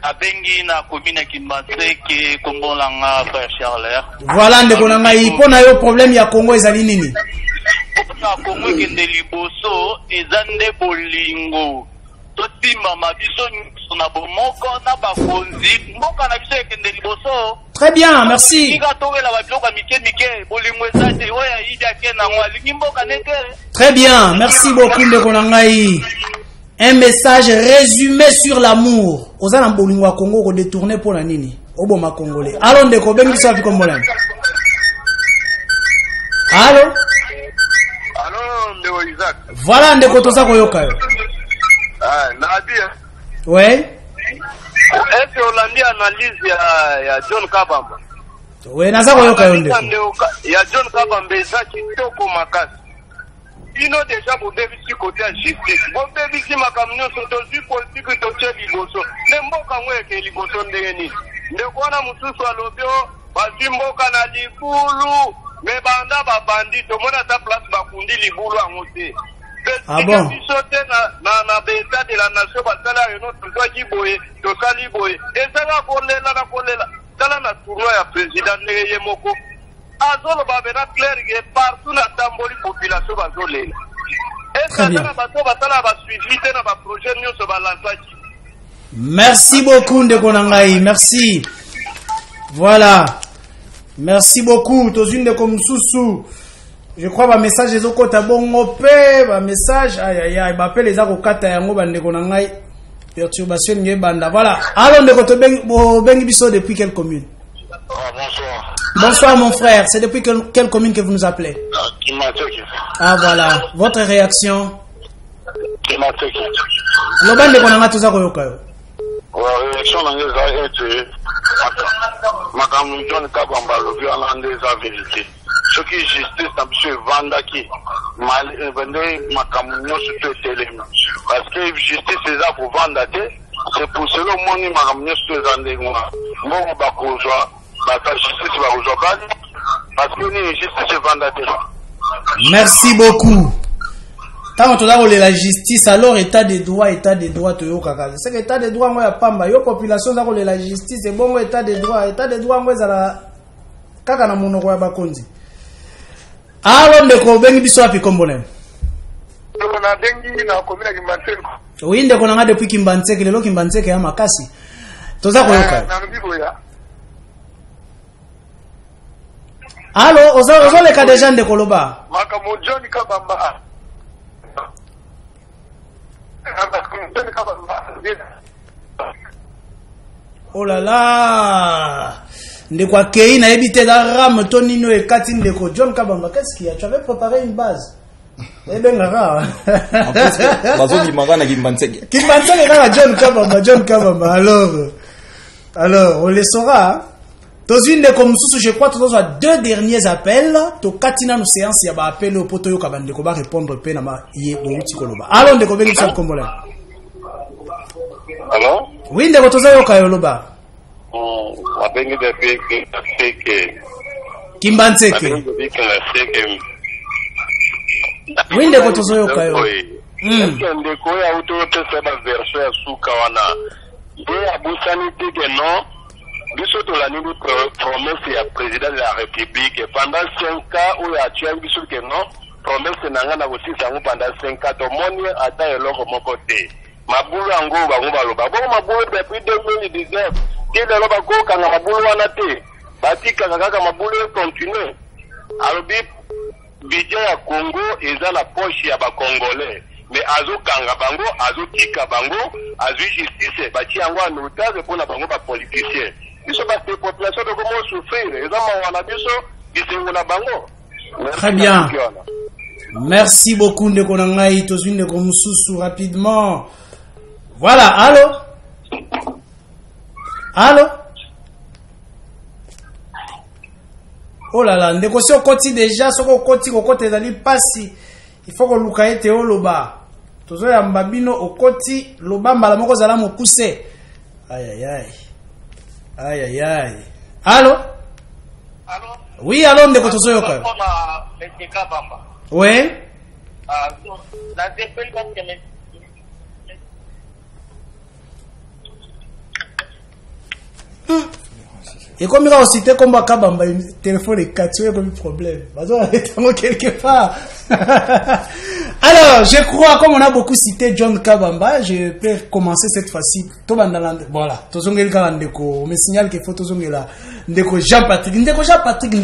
Abengi na commune Kinmaseke kombo langa frère Charles. Voilà ndeko nanga ipona yo problème ya Congo ezali nini? Na Congo kende liboso ezande bolingo. Totima mabiso na bomoko na bakonzi mboka na biso kende liboso. Très bien, merci. Très bien, merci beaucoup ndeko nangai. Un message résumé sur l'amour. Ozana bolingo wa Congo ko détourner pour la nini? Oboma congolais. Allô ndeko bengi biso afi kombolana. Allô? Allô ndeko Isaac. Voilà ndeko toza koyoka yo. Ah, Nadia. Ouais. Est-ce que Hollandi analyse ya John Kabamba? Oui, naza koyoka yo ndeko. Ya John Kabamba eza kitoko makasi. Ino déjà pour déviser côté à justice. Bon déviser makamnyo sotozi politique toche liboso. Nemboka ngweke liboso ndeni. Ndeko wana mususu alobyo basi mboka na likulu. Me banda babandi to mona ta place bakundi libulu angote. Ah bon? Na beta de la nation basala yono to kiboye to saliboye. Ezanga kolela tala na tournoi ya président ngeye moko. Azolo babena clair que partout na tamboli population bazolela. Très bien. bato batala ba suivi te na ba projet nyonso balanzaki. Merci beaucoup ndeko na ngai, merci. Voilà. Merci beaucoup tozwi ndeko mususu. Je crois ba message ezokota bongo pe ba message aïe ba appel eza kokata yango ba ndeko na ngai. Perturbation nge banda. Voilà. Alors ndeko to bengi biso depuis quelle commune? Bonsoir. Bonsoir mon frère, c'est depuis quelle commune que vous nous appelez? Ah voilà, votre réaction? Loba ndeko na nga toza koyoka yo. Réaction na ngeza ete makamu John Kabamba lobi alande za vérité. Ce qui justice na biso evandaki mal vende makamu nyonso to etelemi. Parce que justice eza kovanda te, c'est pour cela moni makamu nyonso to eza ndenga. Mbongo bakozwa bata justice bakozwa kani parce que ni justice evanda te. Merci beaucoup. Tant que tu as la justice, alors état de droit, toyoka. C'est que état de droit, moi, pamba. Yo population, ça la justice, c'est bon, état de droit, moi, ça la. Kaka na monoko ya bakonzi. Alors, ndeko bengi biso api kombone. On a bengi na commune Kimbanseke. Oui, ndeko na nga depuis Kimbanseke, lelo Kimbanseke ya makasi. Toza koyoka. Na rubibo ya. Alors, ozo le ka déjà ndeko loba. Makamo John Kabamba. Oh là là, ndeko akei na ebite da ram to nino e kati ndeko John Kabamba. Qu'est-ce qu'il y a? Tu avais préparé une base. Eh ben ngara. En plus, bazo di magana Kimbanseke. Kimbanseke kaka John Kabamba. Alors, on les saura. Tozwi ndeko mususu, je crois tozo deux derniers appels. To katina no séance ya ba appel au poto yo kabande ko ba répondre pe na ma ye outi koloba. Alors ndeko bengi sa kombola. Allô? Oui, ndeko tozo yo kayo loba. Abengi de feke. Kimbanseke. Oui, ndeko tozo yo kayo. Ndeko ya autorité c'est ba version ya suka wana. Ye abusani tike non. Biso to la nini promesse ya président de la République pendant 5 ans où ya tué biso que non promesse nanga na aussi sango pendant 5 ans to moni ata eloko moko te mabulu ango bango baloba bon mabulu depuis 2019 ke de loba ko kanga mabulu wana te batika kaka mabulu continue alobi budget ya Congo eza na poche ya ba congolais mais azo kanga bango azo tika bango azu justice bati yango en otage pour na bango ba politiciens. Population de comment souffrir. Très bien. Merci beaucoup de Konangai. Tozune de Komususu rapidement. Voilà. Allô? Oh là là. Ndeko si okoti déjà. Soko okoti kokote zali pasi. Il faut que lukaete o loba. Tozo ya mbabino okoti loba mbala moko zala mokuse. Aïe. Allô? Oui, allô, ndeko tozo yoka. Oui. Et comme il a aussi été comme Kabamba, le téléphone est cassé, comme problème. Quelque part. Alors, je crois, comme on a beaucoup cité John Kabamba, je peux commencer cette fois-ci. Voilà. On me signale qu'il faut Jean-Patrick. Jean-Patrick,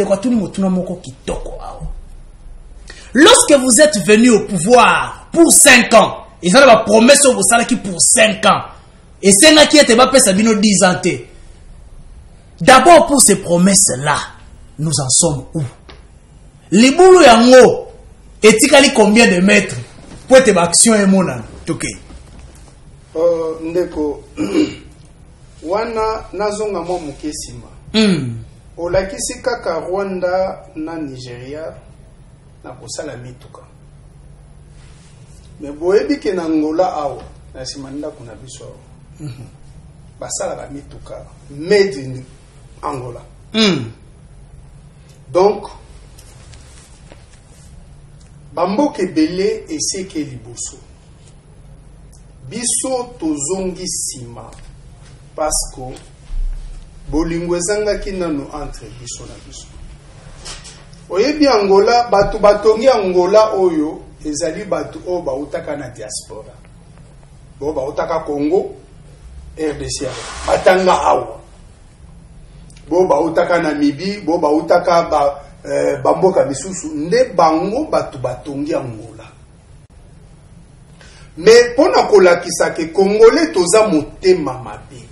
lorsque vous êtes venu au pouvoir pour 5 ans, ils ont la promesse au salaire qui pour 5 ans. Et c'est là qui était pas Sabino 10 ans. D'abord, pour ces promesses-là, nous en sommes où? Les boulot yango, etikali combien de mètres pour être action et mon ok. Ndeko, wana nazonga mo mukesima. Olakisi kaka Rwanda na Nigeria na kosala mituka. Mais boyebi ke na Angola awo, na simanda kuna biso. Basala ba mituka made in Angola. Donc, Bamboke Bele et Seke Liboso. Biso tozongi sima. Parce que bolingo ezanga kinano entre biso na biso. Oyebi Angola, batongi Angola oyo, ezali bato o bautaka na diaspora bo bautaka Congo RDC batanga awa bo bautaka Namibie bo bautaka bamboka misusu nde bango bato batongi Angola. Mais pona kolakisa ke Congolais toza motema mabe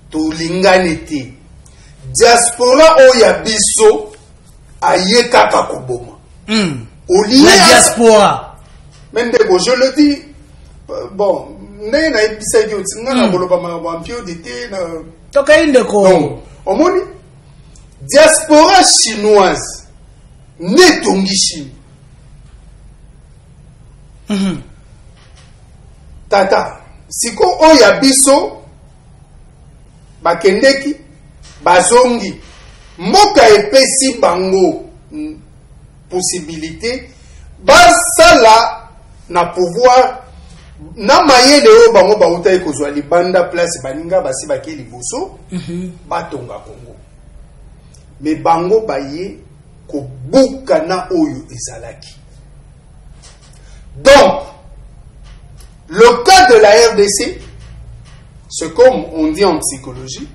tolingani te diaspora oya biso aye kaka koboma la diaspora même je le dis bon ndenge na ebisaki oti nga na koloba mampio dite na tokainde ko donc omoni diaspora chinoise ne tongi Chine tata siko oya biso bakendeki bazongi mboka epesi bango possibilité basala na pouvoir na mayele oyo bango bauta ekozwa libanda place baninga basi bake liboso batonga Congo mais bango baye kobuka na oyo ezalaki. Donc le cas de la RDC, c'est comme on dit en psychologie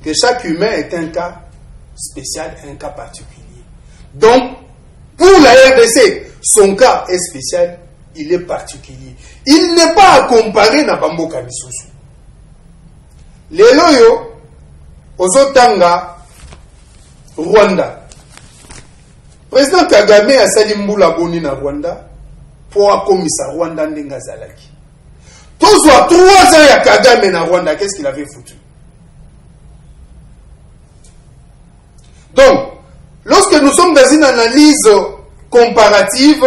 que chaque humain est un cas spécial, un cas particulier. Donc pour la RDC, son cas est spécial, il est particulier. Il n'est pas à comparer na Bamboka Misusu. Lelo yo ozotanga Rwanda. Président Kagame a sali mbula boni na Rwanda pour akomisa Rwanda ndenga zalaki. Tozwa 3 ans ya Kagame na Rwanda, qu'est-ce qu'il avait foutu? Donc, lorsque nous sommes dans une analyse comparative,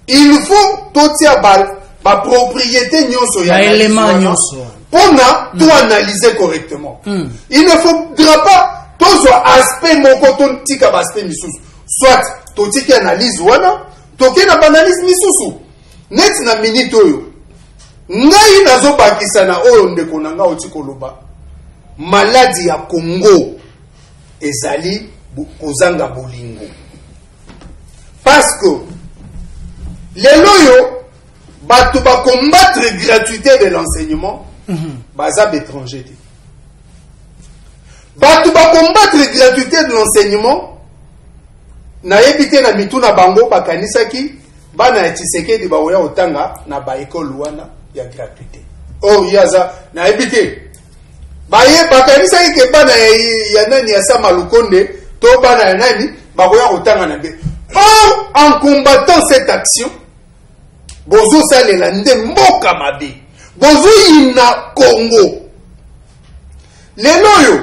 il faut totia ba propriété nyonso ya élément nyonso pour tout analyser correctement. Il ne faudra pas tozwa aspect moko ton tika ba aspect misusu. Soit totiki analyse wana, toki na analyse misusu. Net na minute oyo. Ngai nazo bakisa na oyo ndeko nanga otikoloba. Maladie ya Congo ezali kozanga bolingo. Parce que les loyaux bato ba combattre gratuité de l'enseignement bazab étranger. Bato ba combattre gratuité de l'enseignement na ebité na mituna bango bakanisaki bana Tshisekedi baoya otanga na ba école wana ya gratuité. Oh yaza na ebité baye bakanisaki ke bana ya nani ya Sama Lukonde to bana ya nani baoya otanga na be. Or en combattant cette action bozo salela nde mboka mabe bozo ina Congo lelo yo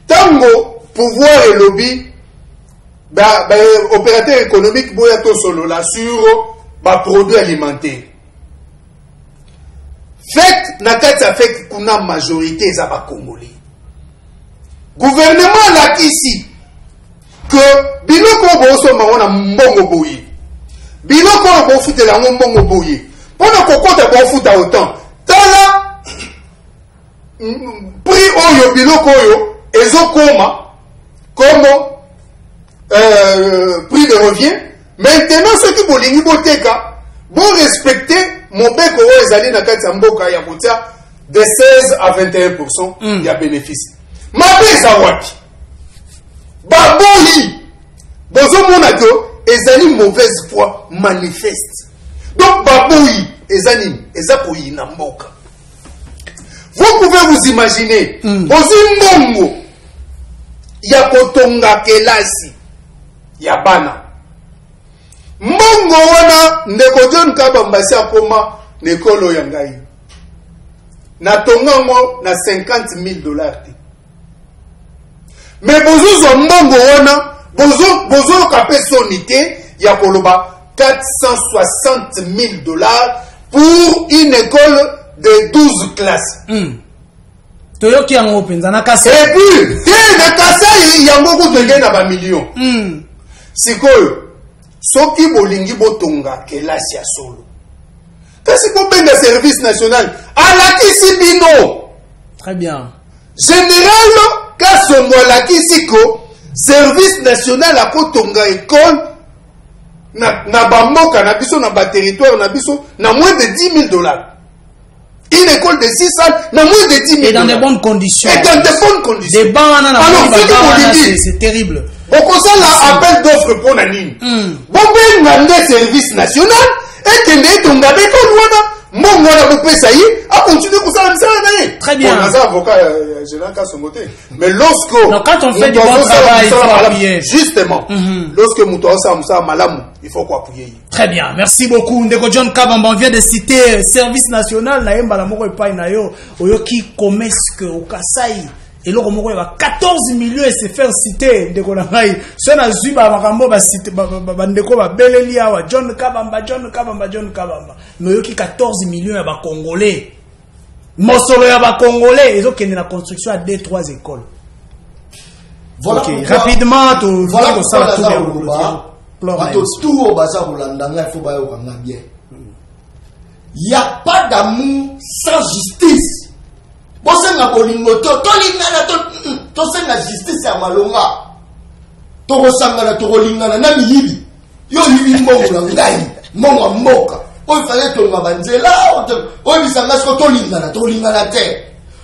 tango pouvoir et lobby opérateur économique boya to solo la sur produits alimentaires fait na kati ya fait kuna majorité za ba Congolais gouvernement la kisi que biloko boso mangona mbongo boye biloko bo futela mbongo boye pona kokota bo futa autant tala prix oyo biloko oyo ezokoma comme prix de revient. Maintenant ceux qui bolingi boteka bon respecter mon beko oyo ezali na kati ya mboka ya kotia de 16 à 21% ya bénéfice mabeza wapi baboyi bozomona que ezali mauvaise foi manifeste. Donc baboyi ezali ezakoyi na mboka. Vous pouvez vous imaginer bozimbongo ya kotonga kelasi ya bana mbongo wana ndeko John Kabambasi akoma nekolo ya ngai na tongango na $50,000 te. Mais bozozwa mbongo wana bozo kapé sonité ya koloba $460,000 pour une école de 12 classes. Toyoki yango penza na kasa. Et puis, na kasa yango kutenge na ba millions. Sikoyo soki bolingi botonga kelasi ya solo. Kasi ko benga service national alakisi bino. Très bien. Général Kasongo alakisi ko service national akotonga école na bamboka na biso na territoire na biso na moins de 10 000 $. Une école de 6 salles na moins de 10 000 $. Et dans de bonnes conditions. Et dans de bonnes conditions. Des bancs, alors c'est terrible. Au conseil là appel d'offres pour la ligne. Bon ben ngande service national et que ne tonga be ko wana mon wana le pesayi a continuer comme ça la mission na. Très bien. On a ça avocat général Kasongote. Mais lorsque quand on fait du bon travail, il faut appuyer. Justement. Lorsque muto ça malamu, il faut quoi appuyer. Très bien. Merci beaucoup Ndeko John Kabamba, on vient de citer service national na yemba la moko epai na yo oyoki commerce au Kasai. Et là, on a 14 millions et se faire citer de Konangai. Si on a vu Makambo, John Kabamba. Mais il y a 14 millions de Congolais. Mosolo ya Congolais. Ils ont la construction à 2-3 écoles. Voilà. Okay. Rapidement, voilà pour ça. Il n'y a pas d'amour sans justice. Bosenga bolingo to senga justice ya malonga to kosangana to kolingana na miyibi yo yibi mbongo na ngai mbongo mboka o fallait to ngabanzela o bisanga sko to lingana te.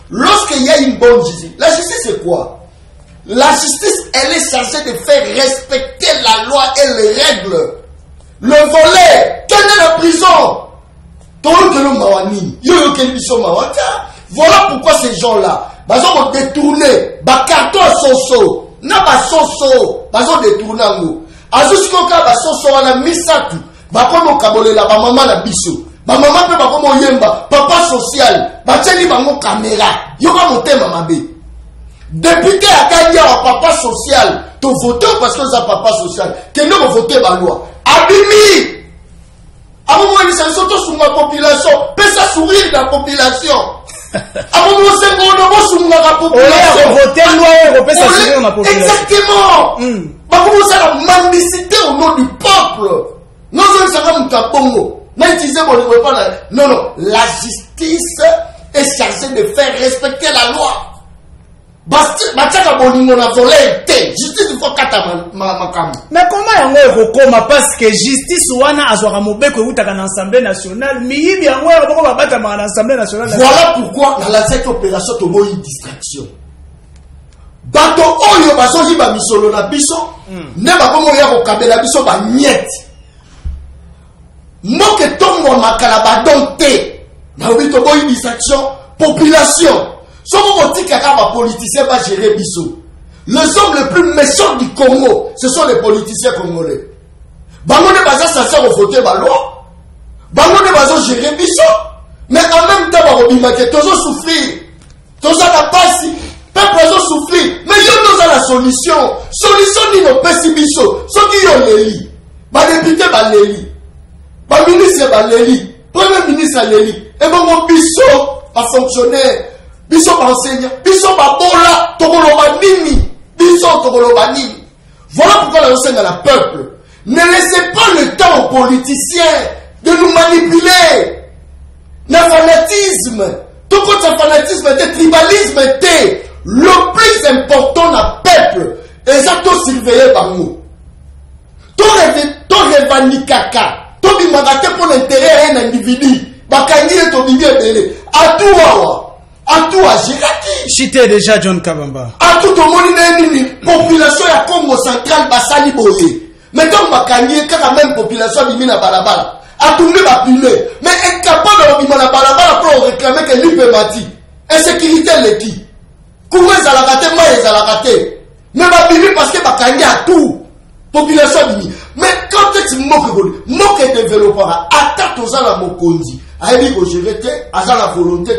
Lorsqu'il y a une bonne justice, la justice c'est quoi? La justice, elle est censée de faire respecter la loi et les règles. Le volet, quelle est la prison? Voilà pourquoi ces gens-là, ils ont détourné, carton soso, na soso, ils ont détourné ngo. Azuskoka soso wana misatu, bakomo kabolela ba maman na biso. Ba maman pe bakomo yemba, papa social, bateli bango caméra, yoka motema mabe. Député à Kanya wa papa social, to voter parce que ça papa social, que nous voter ba loi. Abimi. À un moment, ils sont sur la population, peut ça sourire la population. À un moment, c'est bon, la population. Voter loi, on peut s'assurer la population. Exactement. C'est la mendicité au nom du peuple. Non, non, la justice est chargée de faire respecter la loi. Justice, il faut mais comment on parce que justice wana azwaka mobeko utaka na Assemblée nationale miyibi yango bako babata ma na Assemblée nationale. Voilà pourquoi dans cette opération to moyi distraction. Bato oyo basoji ba misolo na biso ne bako ya ko kabela biso ba niet. Moke tongo makala ba donté. Na obi to moyi distraction population. Les hommes les plus méchants du Congo, ce sont les politiciens congolais. Bango ne pas censé voter la loi. Bango ne pas gérer biso. Mais en même temps, ils ont souffrir. Ils ont la passe. Peuple ont souffrir. Mais ils ont la solution. Solution ni nos pessibiso. Ceux qui ont l'éli. Les députés ont l'éli. Les ministres ont l'éli. Premier ministre a l'éli. Et mon biso a fonctionné. Biso enseignant, biso babola, tokoloba nini, biso tokoloba nini. Voilà pourquoi la enseigne à la peuple. Ne laissez pas le temps aux politiciens de nous manipuler. Le fanatisme, tout ce fanatisme, le tribalisme était le plus important dans le peuple. Et ça tout surveillé par nous. Tout revendicaca, tout bimagate pour l'intérêt d'un individu. Bakani et tout bibi belé. À tout wawa. À tout à Girati. Chité déjà John Kabamba. À tout au monde, population ya Congo central basali boye. Mettons bakani kaka même population bimina balabala. A tout le monde mais incapable de bimina balabala pour réclamer que lui peut mati. Insécurité l'équipe. Comment ça la raté, moi ça la raté. Mais babimi parce que bakani a tout. Population bimi. Mais quand tu moque développeur, attaque aux gens la mokonzi. Aïe, que je l'étais, à la volonté,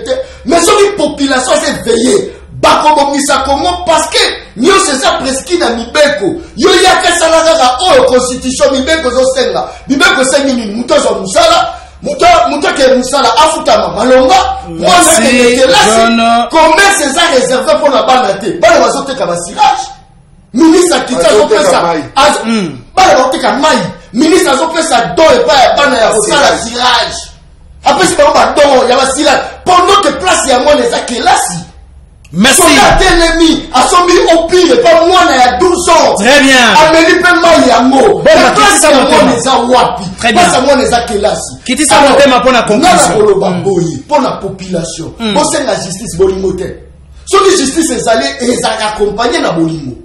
mais sur les populations, c'est veillé. Bako Misa Congo, parce que nous, c'est ça presque na Mibeko. Yo ya que ça la constitution, Mibeko Zosenga. Mibeko Sengini, Mouto Musala, Mouto ke Musala, Afutama, Malonga. Moi, c'est là, combien c'est ça réservé pour la banate? Bala Bazote Kabasirage. Ministre qui t'a fait ça. Bala Bazote Kamai. Ministre a fait ça, don et pas Bana ya Rosala Sirage. Après, c'est pas il y a pendant que place, il y a moins les acquélassi. Merci. Son ennemi a son mis au pire, pas moins, il y a 12 ans. Très bien. Amélie Pemaya, yango. Kitisa motema. Neza wapi. Très bien. Pasa moi neza kelasi. Kitisa motema pour la conclusion. Nala koloba boyi pour la population. Bosenga la justice bolingo te. Soki justice ezali accompagné na bolingo.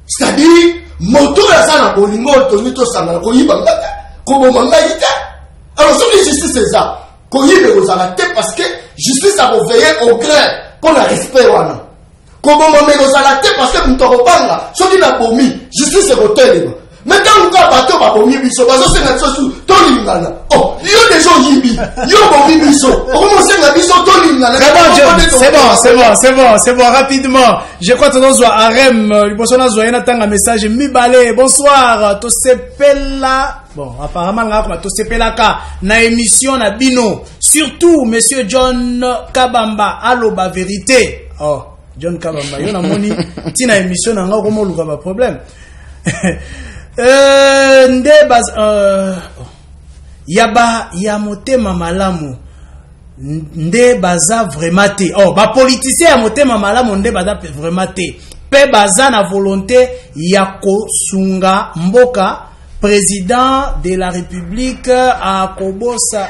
C'est-à-dire moto ya ça na bolingo toni to sanga ko yiba ngata. Ko bomanga ite. Alors soki justice eza ko yibe ko sanga te parce que justice a veiller au grain pour la respect wana. Ko bomanga ko sanga te parce que mutoko banga soki na bomi justice ko telema. Mais quand on va battre ma bomi biso bazo senga tsosu to lingana. Oh, yo des gens yibi. Yo bomi biso. Comment senga biso to lingana. C'est bon, rapidement. Je crois que nous avons Arem, un message Mibale. Bonsoir, Tosepela. Bon, apparemment, nous avons Tosepelaka na émission na Bino. Surtout, monsieur John Kabamba, Aloba Vérité. Oh, John Kabamba, yon a moni, tina émission na nga comment luka ba problème. Yaba motema malamu nde baza vraiment te. Oh, ba politicien ya motema malamu nde baza vraiment te. Pe baza na volonté ya kosunga mboka président de la République à Kobosa.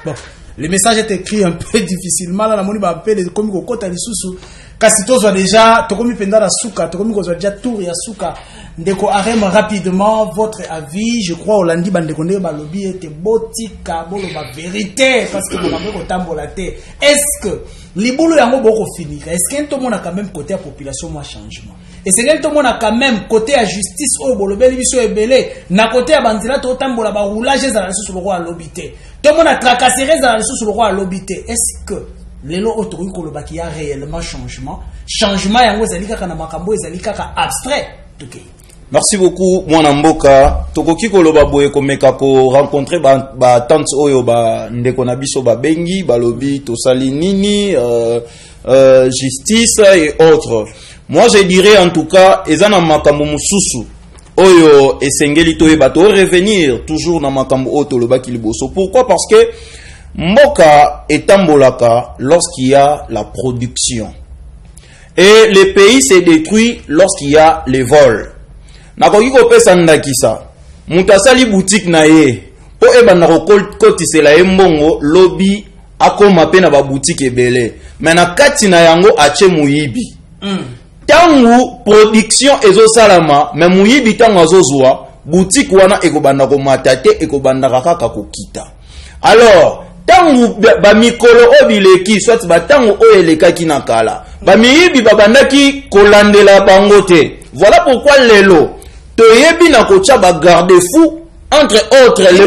Bon, le message est écrit un peu difficilement là, la moni ba appelle comme kokota lisusu. Kasi tozo déjà tokomi penda la souka, tokomi kozwa déjà tour ya souka. Ndeko Arem, rapidement votre avis. Je crois Olandi bandeko ndeko balobi était botika bolo ba vérité parce que mon amour tambola té. Est-ce que libolo yango boko finir? Est-ce que tout le monde a quand même côté à population moi changement? Est-ce que tout le monde a quand même côté à justice au bolobeli biso ebele na côté à bandila to tambola ba roulage za sur le roi lobité. Tout le monde a tracassé za sur le roi lobité. Est-ce que lelo otori ko lobaki ya réellement changement yango ezali kaka na makambo ezali kaka abstrait? OK. Merci beaucoup, Mwana Mboka. Tokoki koloba boye komeka ko rencontrer ba tante oyo ba ndeko na biso ba bengi, ba lobi tosali nini, justice et autres. Moi je dirais en tout cas ezana makambo mususu oyo esengeli toyeba to revenir toujours na makambo oto lobaki liboso. Pourquoi? Parce que Mboka etambolaka lorsqu'il y a la production. Et le pays se détruit lorsqu'il y a les vols. Nakoki kopesa ndakisa mutasali boutique na ye po ebanda kokotisela ye mbongo lobi akoma pe na ba boutique ebele mais na kati na yango ache muyibi tangu production ezosalama mais muyibi tangu azozwa boutique wana ekobanda komata te ekobanda kaka kokita. Alors tangu ba mikolo obileki soit ba tangu oyelekaki na kala ba miyibi babandaki kolandela bango te. Voilà pourquoi lelo toyebi na kocha ba garde-fou entre autres lelo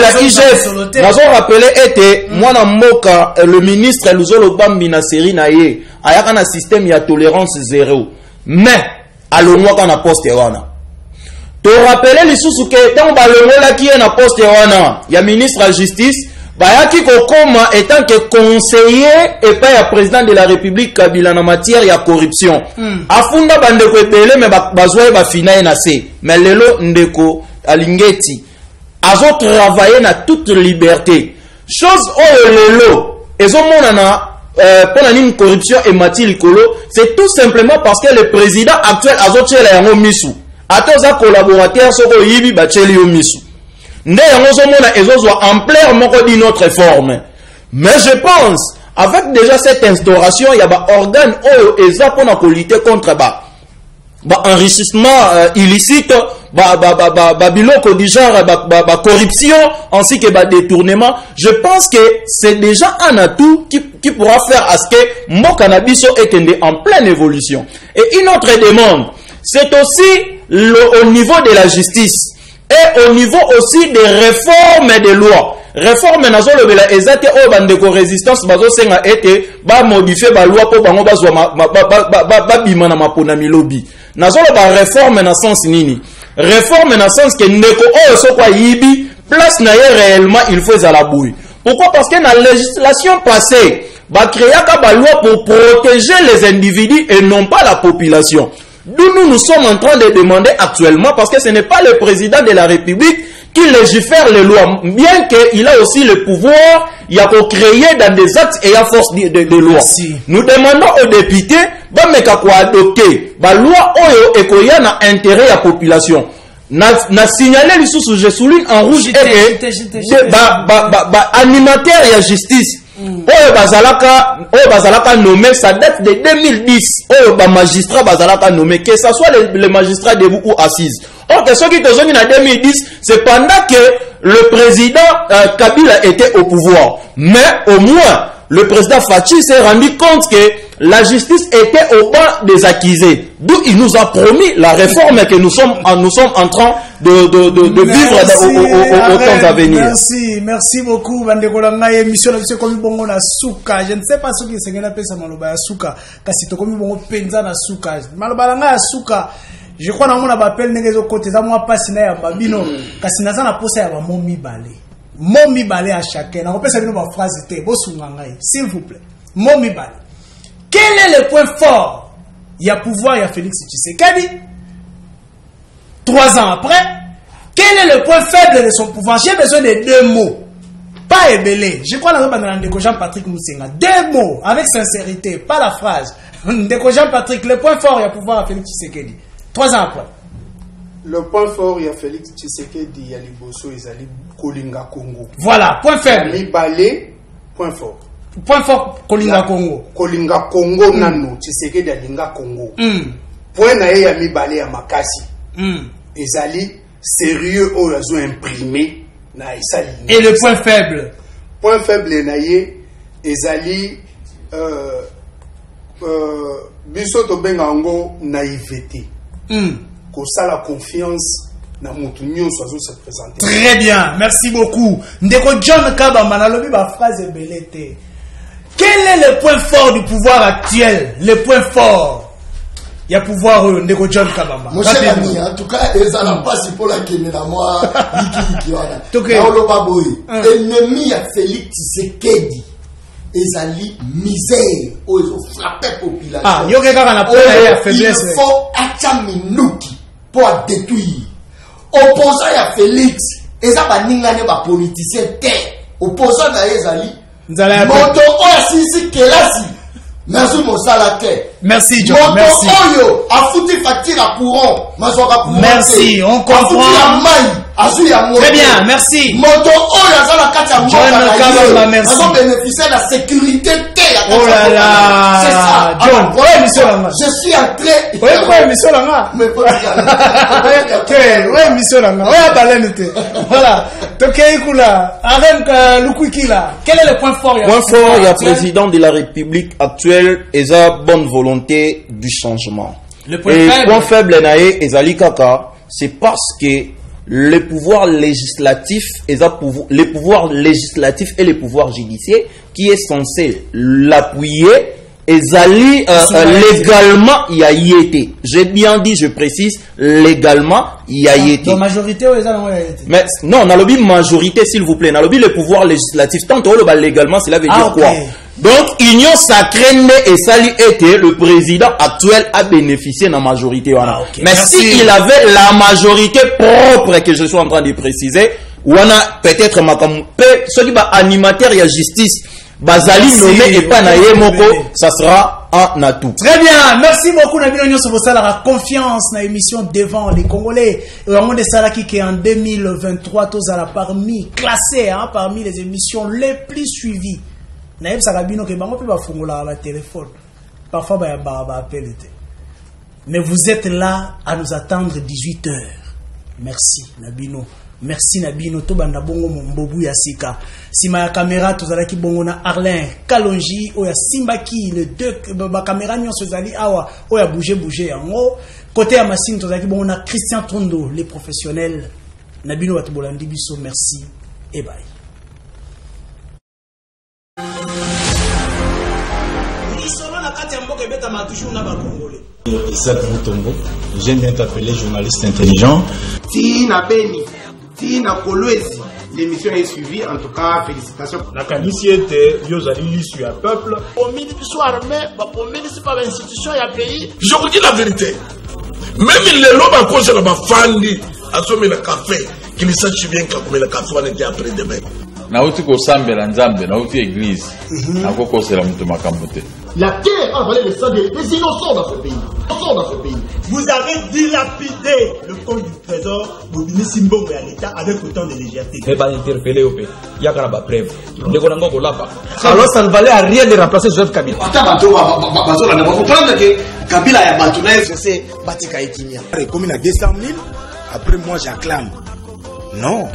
la IGF nazo rappeler ete mwana mboka le ministre Luzolo Bambi na série na ye ayaka na système ya tolérance zéro mais alongwaka na poste wana. To rappeler lisusu ke tant balongola ki na poste wana ya ministre la justice bayaki kokoma étant que conseiller et pas ya président de la République Kabila na matière ya corruption. Afunda bandeko ebele me bazwa ba finaye na se. Mais lelo ndeko alingeti azo travailler na toute liberté. Chose oyo lelo ezomona na pour une corruption et mati likolo, c'est tout simplement parce que le président actuel azo tshela yango misu. Atoza collaborateur soko yibi ba tsheli yo misu. Nde yango zomona ezozwa ampleur moko d'une autre forme. Mais je pense avec déjà cette instauration il y a ba organe oyo eza pona ko lutter contre ba enrichissement illicite ba biloko du genre ba corruption ainsi que ba détournement. Je pense que c'est déjà un atout qui pourra faire à ce que Mboka na biso ekende en pleine évolution. Et une autre demande, c'est aussi au niveau de la justice et au niveau aussi des réformes des lois. Réforme nazo lobela ezate o bandeko résistance bazo senga ete ba modifier ba loi po bango bazwa ba bima na mapona milobi. Nazo ba réforme na sens nini? Réforme na sens que ndeko o so kwa yibi place na ye réellement il faut za la bouille. Pourquoi? Parce que la législation passée ba créaka ba loi pour protéger les individus et non pas la population. D'où nous sommes en train de demander actuellement, parce que ce n'est pas le président de la République qui légifère les lois, bien qu'il a aussi le pouvoir, il y a pour créer dans des actes et à force de loi. Nous demandons aux députés, adopter la loi oyo ekoya na intérêt à la population. Na signalé les sous, je souligne en rouge animateur et justice. Oyo bazalaka nommé, ça date de 2010. Oyo magistrat bazalaka nommé, que ce soit les magistrats debout ou assises. Or que ceux qui te sont en 2010, c'est pendant que le président Kabila était au pouvoir. Mais au moins, le président Fachi s'est rendu compte que la justice était au banc des accusés. D'où il nous a promis la réforme que nous sommes en train de vivre au temps à venir. Merci beaucoup. Émission comme bongo na suka. Je ne sais pas ce qui est pesa maloba ya suka. Kasi to comme bongo penza na suka. Maloba nga ya suka. Je crois na mona bapel ngezo côté za moi passe na ya babino. Kasi naza na posa ya ba momi balé. Momi balé à chacun. Na kopesa bino ba phrase te. Bosunga ngai. S'il vous plaît. Momi balé. Quel est le point fort? Il y a pouvoir, il y a Félix Tshisekedi. 3 ans après, quel est le point faible de son pouvoir? J'ai besoin de 2 mots. Pas ébélé. Je crois que Jean-Patrick Moussenga. 2 mots, avec sincérité, pas la phrase. Jean-Patrick, le point fort, il y a pouvoir à Félix Tshisekedi. 3 ans après. Le point fort, il y a Félix Tshisekedi, il y a Liboso, il y a Kolinga Congo. Voilà, point faible. Libalé, point fort. Point fort, Kolinga Congo. Kolinga Congo nano, Tshisekedi ya Linga Congo. Point na ya mibale ya makasi. Ezali sérieux au raison imprimé na isali. Et le point faible? Point faible na ye ezali biso to benga ngo naïveté. Ko sala confiance na mutu nyonso azo se présenter. Très bien, merci beaucoup. Ndeko John Kabamba na lobi ba phrase belete. Quel est le point fort du pouvoir actuel? Le point fort. Il y a pouvoir Ndeko John Kabamba. Mon cher ami, en tout cas, ils n'ont pas si pour la kénéra moi. Ennemi à Félix Tshisekedi. Ils ont misère. Ils ont frappé la population. Ah, il faut Achaminouki pour détruire. Opposant à Félix, ils ont pas n'ingane ba politicien terre. Opposant à Ezali. Moto Oasisi Kelasi. Merci Mosalake. Merci John. Merci. Oyo a foutu facture à courant. Merci, on comprend. Très bien, merci. Moto Oyo Azala Katia John, merci. On bénéficier de la sécurité. Oh là là. C'est ça. John, ouais, monsieur Langa. Je suis entré. Ouais, monsieur Langa. Mais ouais, monsieur Langa. Ouais, balenete. Voilà. Donc, Ikula, Arem Lukwikila. Quel est le point fort? Point fort, il y a président de la République actuelle et sa bonne volonté du changement. Le point et faible. Point faible, Nae et Zali Kaka, c'est parce que les pouvoirs législatifs et les pouvoirs législatifs et les pouvoirs judiciaires qui est censé l'appuyer et Zali légalement il y a été. J'ai bien dit, je précise, légalement il y a été. La majorité ou les mais non, on a le majorité s'il vous plaît, on a le pouvoir législatif. Tant que le légalement, cela veut dire quoi? Donc, union sacrée et Sali était le président actuel a bénéficié de la majorité. Mais si il avait la majorité propre que je suis en train de préciser, ou on a peut-être ceux qui va animateur et justice, Bazali nommé et pas naïe moko, ça sera un atout. Très bien, merci beaucoup Nabino Nyoso Bossala la confiance na émission devant les Congolais. Et on de Salaki qui est en 2023 tous à la parmi classé parmi les émissions les plus suivies. Naïb Sarabino que bango pe ba fongola la téléphone. Parfois ba appel était. Mais vous êtes là à nous attendre 18h. Merci Nabino. Merci Nabino to banda bongo mbobu ya sika. Sima ya caméra to zalaki bongo na Arlin Kalonji o ya Simbaki le deux ba caméra nyonso zali awa o ya bouger yango. Côté ya machine to zalaki bongo na Christian Tondo les professionnels. Nabino Watubolandi biso merci et bye. Isaac Moutombo, j'aime bien t'appeler journaliste intelligent. Tina Beni, Tina Kolwezi, l'émission est suivie, en tout cas, félicitations. La Kanisi était, Yozali l'issue à peuple, au milieu du soir, mais au milieu de pas l'institution et à pays. Je vous dis la vérité. Même les lobes à cause de la fandi, à sommer le café, qu'il sache bien que la Katouane était après-demain. Nauti kosambela nzambe, nauti église. Nakokosela mutu makambo te. La terre a valé le sang des innocents dans ce pays. Vous avez dilapidé le compte du trésor pour donner Simbongo à l'État avec autant de légèreté. Mais pas interpeller au pays. Il y a quand même preuve. Alors ça ne valait à rien de remplacer Joseph Kabila. Kabila a battu c'est Batika Ekimia. Comme il a 200 000, après moi j'acclame. Non.